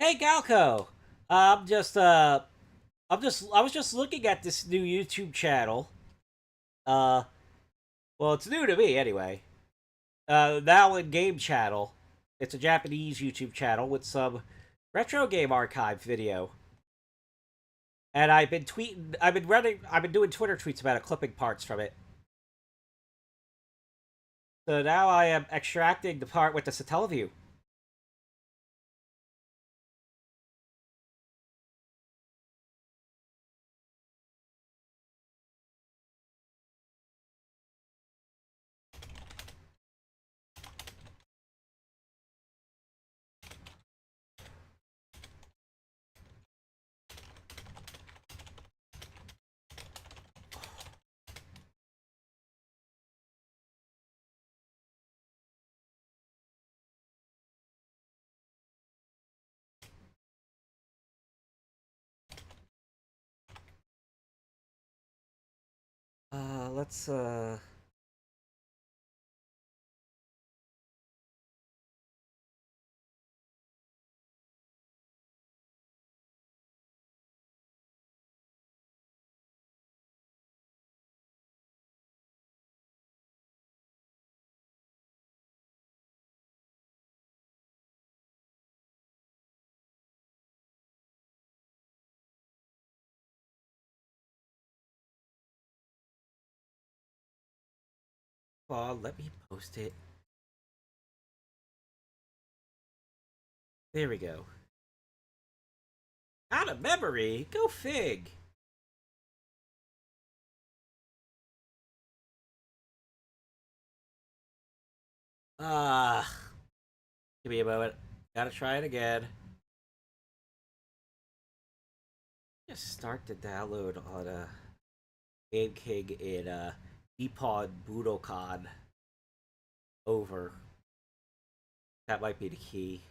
Hey Galco! I'm just I was just looking at this new YouTube channel. Well, it's new to me anyway. Now in Game Channel. It's a Japanese YouTube channel with some retro game archive video. And I've been doing Twitter tweets about it, clipping parts from it. So now I am extracting the part with the Satellaview. Let's let me post it. There we go. Out of memory? Go fig. Give me a moment. Gotta try it again. Just start the download on Game King in Nippon Budokan. Over. That might be the key.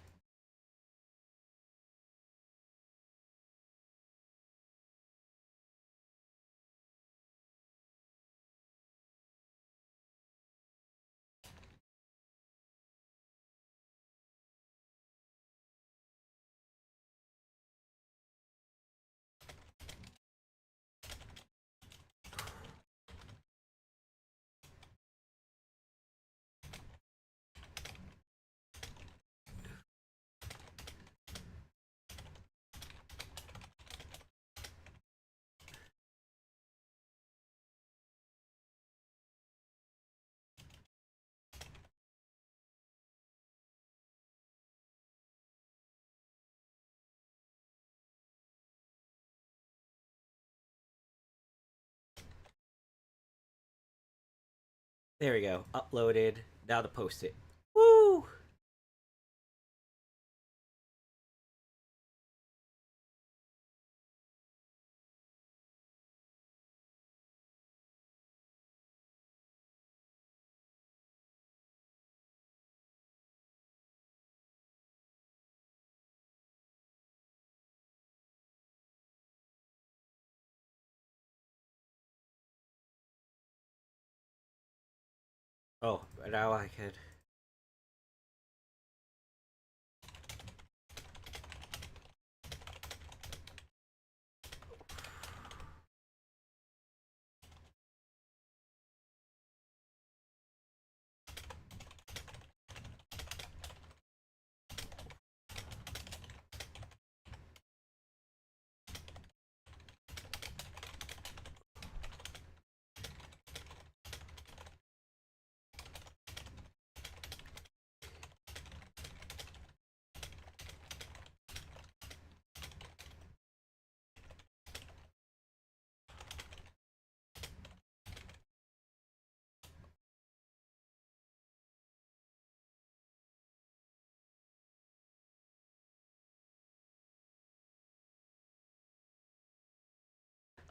There we go. Uploaded. Now to post it. Woo! Oh, now I could.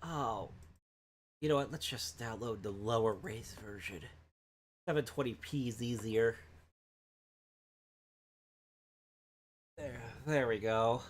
Oh, you know what? Let's just download the lower res version. 720p is easier. There we go.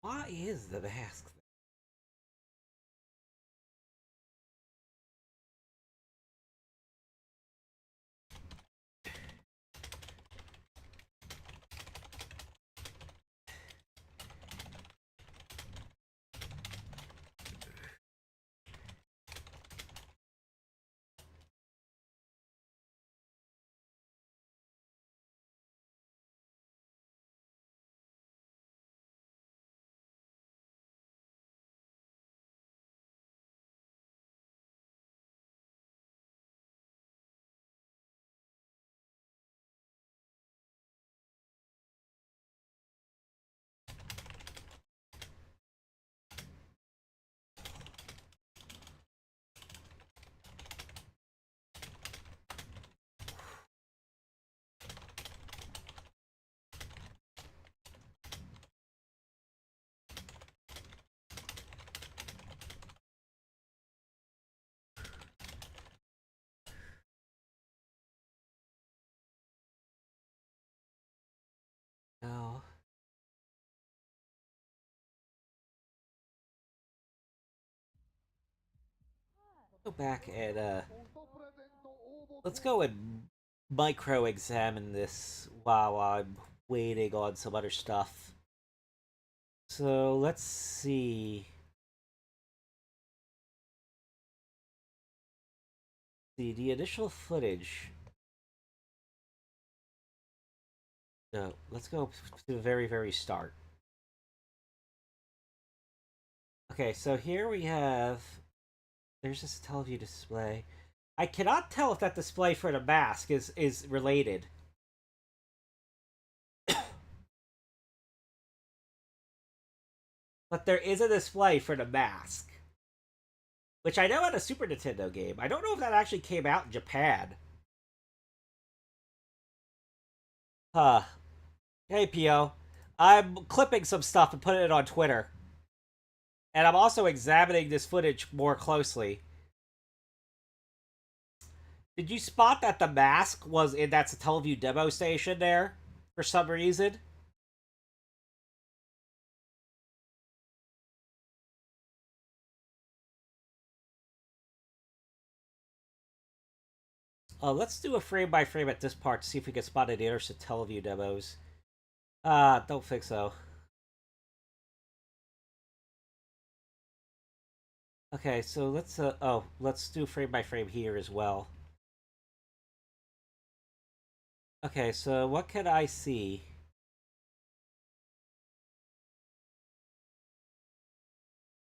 Why is the mask? No. Go back and let's go and micro examine this while I'm waiting on some other stuff. So let's see. The initial footage. So let's go to the very start. Okay, so here we have. There's this teleview display. I cannot tell if that display for the mask is related. But there is a display for the mask. Which I know had a Super Nintendo game. I don't know if that actually came out in Japan. Huh. Hey, Pio. I'm clipping some stuff and putting it on Twitter. And I'm also examining this footage more closely. Did you spot that the mask was in that Satellaview demo station there for some reason? Let's do a frame by frame at this part to see if we can spot any other Satellaview demos. Don't think so. Okay, so let's do frame by frame here as well. Okay, so what can I see?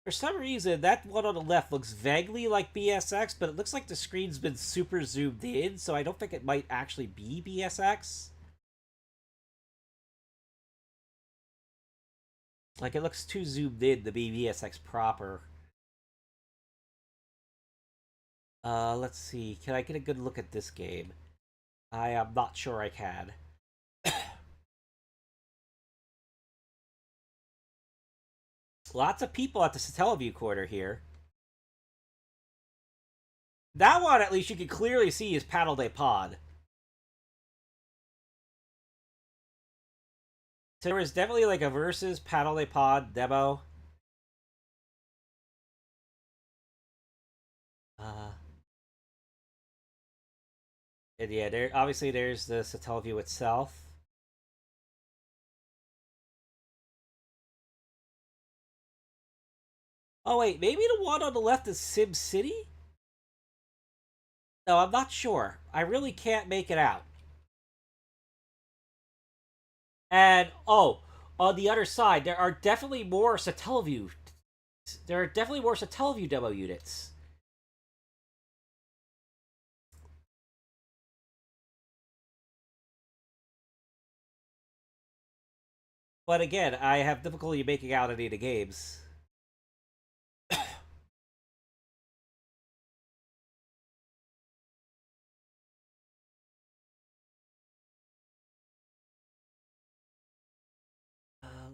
For some reason, that one on the left looks vaguely like BSX, but it looks like the screen's been super zoomed in, so I don't think it might actually be BSX. Like, it looks too zoomed in to be BSX proper. Let's see. Can I get a good look at this game? I am not sure I can. Lots of people at the Satellaview corner here. That one, at least, you can clearly see is Paddle de Pod. So there was definitely like a versus Paddle de Pod demo. And yeah, obviously there's the Satellaview itself. Oh wait, maybe the one on the left is Sim City? No, I'm not sure. I really can't make it out. And, oh, on the other side, there are definitely more Satellaview. There are definitely more Satellaview demo units. But again, I have difficulty making out any of the games.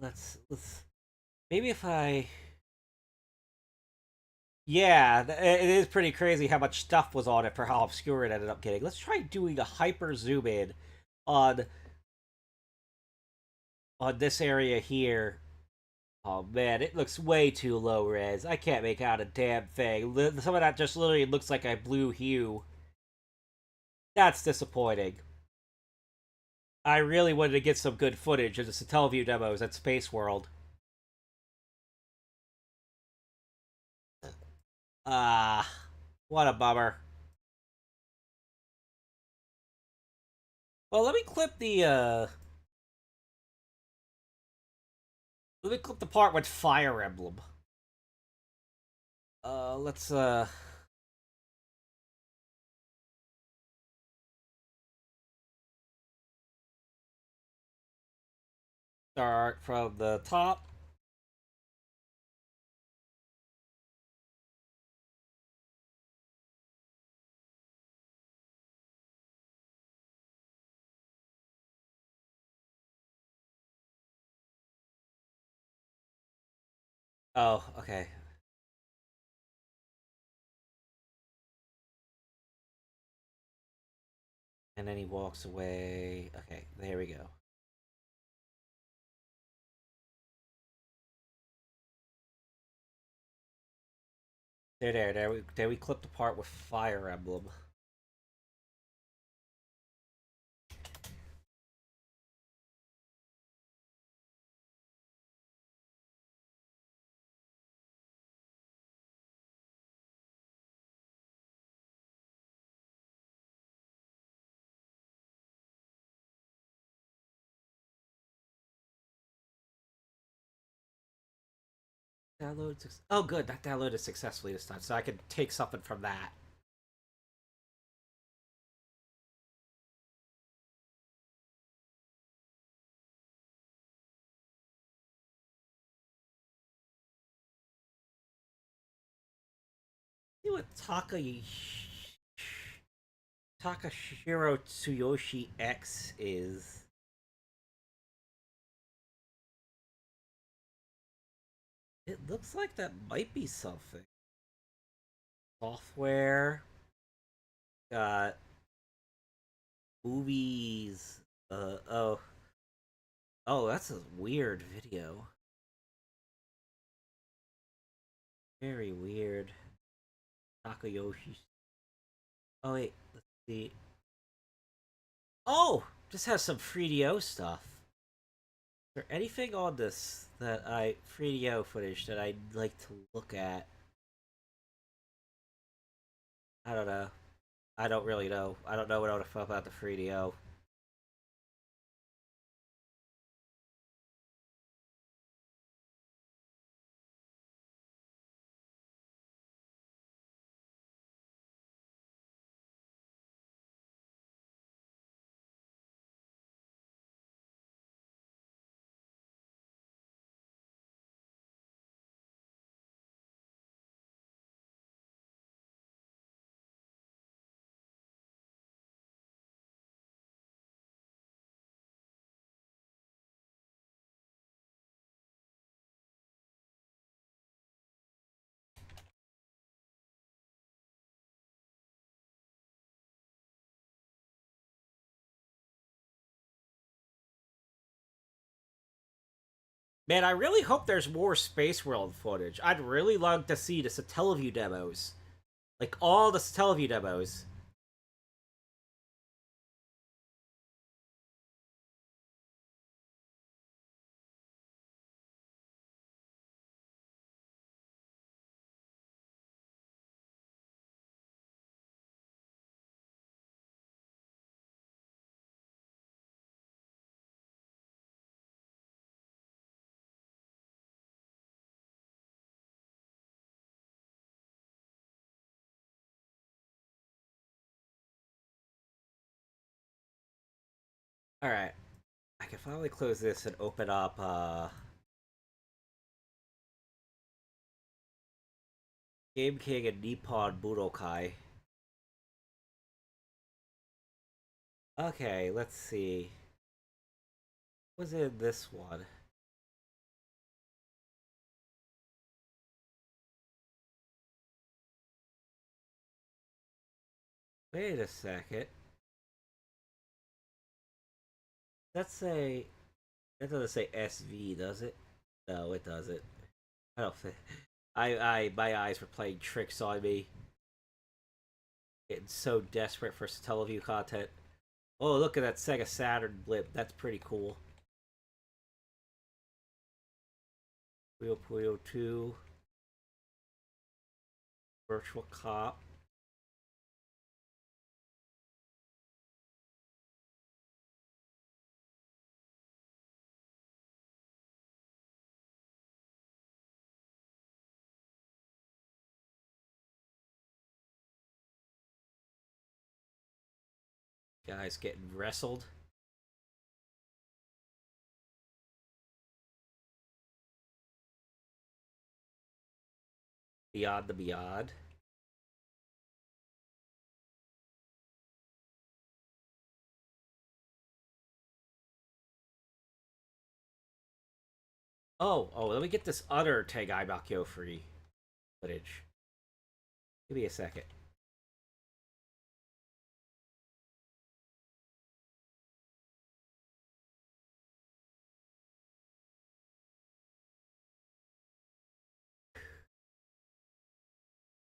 Let's maybe if I yeah, it is pretty crazy how much stuff was on it for how obscure it ended up getting. Let's try doing a hyper zoom in on this area here. Oh man, it looks way too low res. I can't make out a damn thing. Some of that just literally looks like a blue hue. That's disappointing. I really wanted to get some good footage of the Satellaview demos at Space World. Ah, what a bummer. Well, let me clip the, let me clip the part with Fire Emblem. Let's, start from the top. Oh, okay. And then he walks away. Okay, there we go. There we clipped the part with Fire Emblem. Oh, good. That downloaded successfully this time, so I can take something from that. See what Takashiro Tsuyoshi X is. It looks like that might be something. Software. got movies. Oh. Oh, that's a weird video. Very weird. Takayoshi. Oh, wait. Let's see. Oh! Just has some 3DO stuff. Is there anything on this that 3DO footage that I'd like to look at? I don't know. I don't really know. I don't know what about the 3DO. Man, I really hope there's more Space World footage. I'd really love to see the Satellaview demos. Like, all the Satellaview demos. Alright. I can finally close this and open up, Game King and Nippon Budokai. Okay, let's see. What was in this one? Wait a second. That's a... That doesn't say SV, does it? No, it doesn't. I don't think... my eyes were playing tricks on me. Getting so desperate for Satellaview content. Oh, look at that Sega Saturn blip. That's pretty cool. Puyo Puyo 2. Virtual Cop. Guys getting wrestled. Beyond the Beyond. Oh, let me get this other Tegai Bakyo free footage. Give me a second.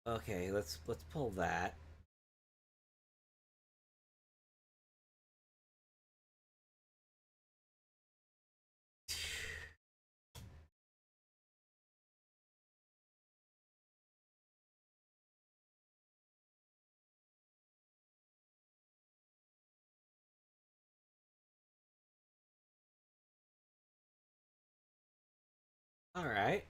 Okay, let's pull that. All right.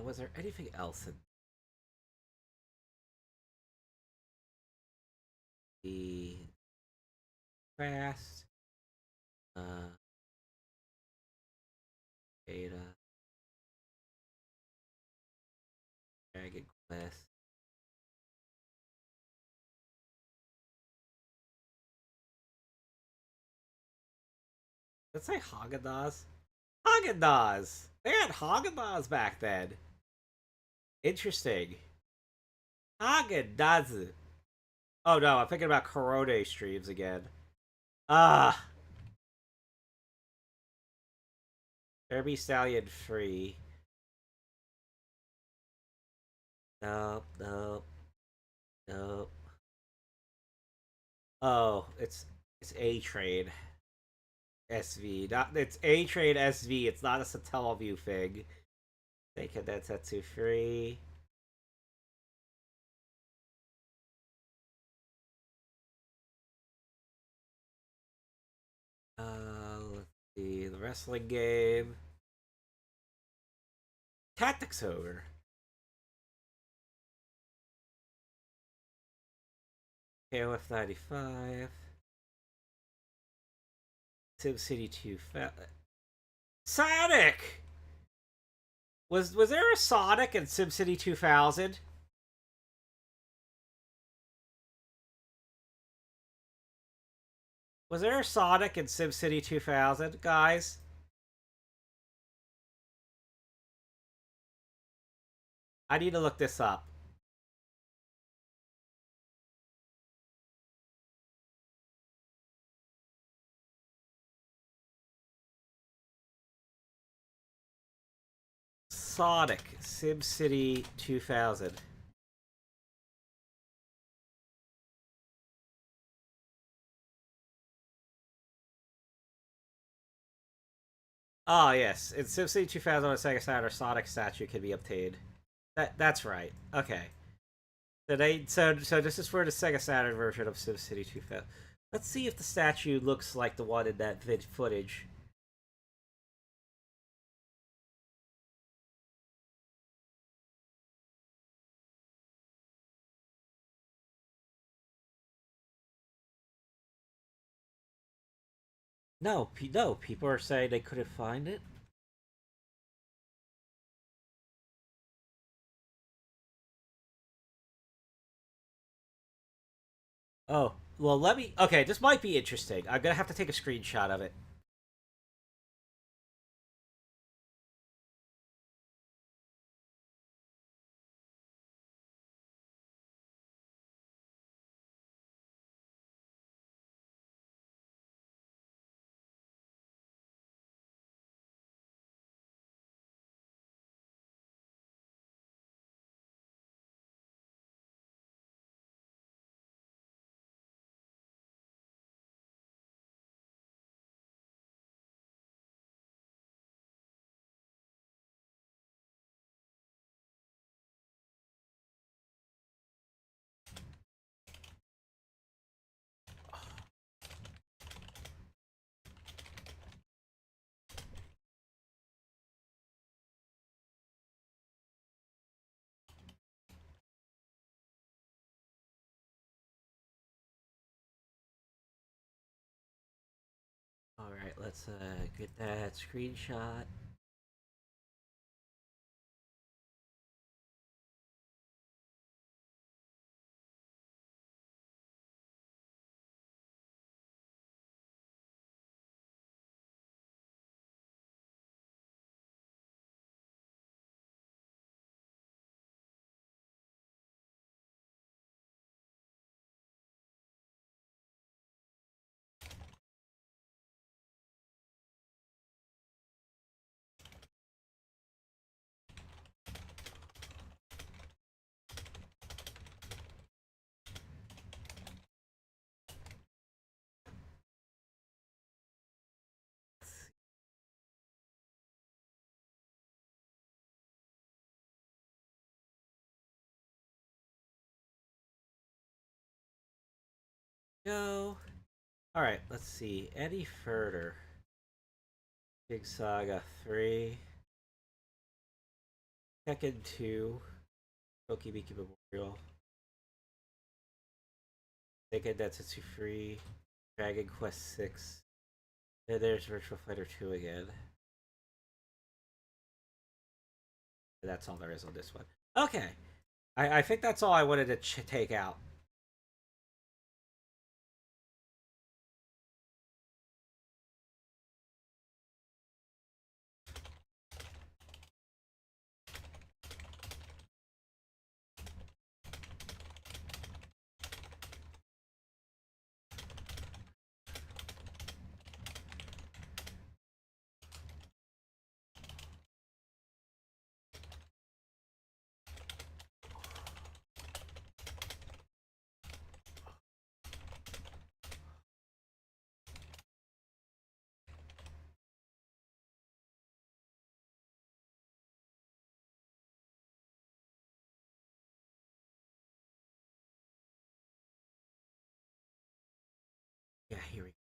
Was there anything else in the fast? Beta. With let's say Haagen-Dazs. Haagen-Dazs! They had Haagen-Dazs back then. Interesting. Haagen-Dazs. Oh no, I'm thinking about Corona streams again. Ah. Derby Stallion free. Nope, nope, nope. Oh, it's A-Trade. SV. Not it's A-Trade SV, it's not a Satellaview thing. They can that's Tetsu free. Let's see, the wrestling game. Tactics over. KOF 95. SimCity 2 Sonic! Was there a Sonic in SimCity 2000? Was there a Sonic in SimCity 2000, guys? I need to look this up. Sonic, SimCity 2000. Oh yes, in SimCity 2000 on Sega Saturn, Sonic statue can be obtained. That's right. Okay. So this is for the Sega Saturn version of SimCity 2000. Let's see if the statue looks like the one in that footage. No, no, people are saying they couldn't find it. Oh, well, let me... Okay, this might be interesting. I'm gonna have to take a screenshot of it. Alright, let's get that screenshot. Go. Alright, let's see. Any further? Big Saga 3. Tekken 2. Tokimeki Memorial. Tekken Densetsu 3. Dragon Quest 6. And there's Virtual Fighter 2 again. And that's all there is on this one. Okay. I think that's all I wanted to take out. Yeah, here we go.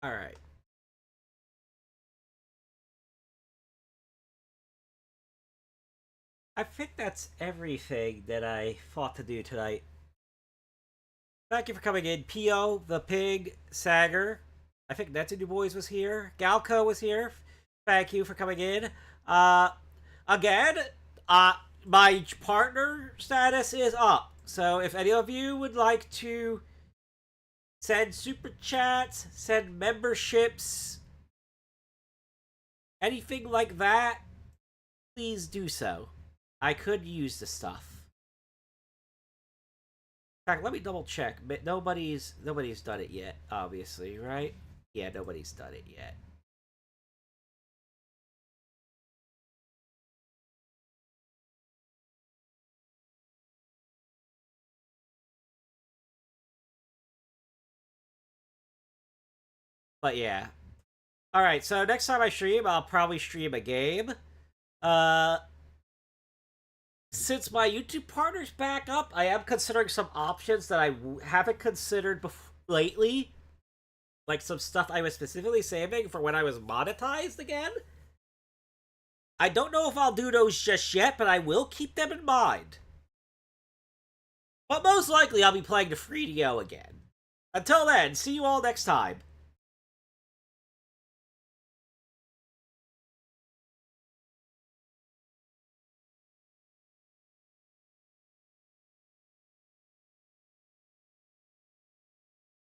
All right. I think that's everything that I thought to do tonight. Thank you for coming in. Pio, the Pig, Sager. I think Nancy Du Bois was here. Galco was here. Thank you for coming in. Again, my partner status is up. So if any of you would like to send super chats, send memberships, anything like that, please do so. I could use the stuff. In fact, let me double check. Nobody's done it yet, obviously, right? Yeah, nobody's done it yet. But yeah. Alright, so next time I stream, I'll probably stream a game. Since my YouTube partner's back up, I am considering some options that I haven't considered lately. Like some stuff I was specifically saving for when I was monetized again. I don't know if I'll do those just yet, but I will keep them in mind. But most likely I'll be playing the free DO again. Until then, see you all next time.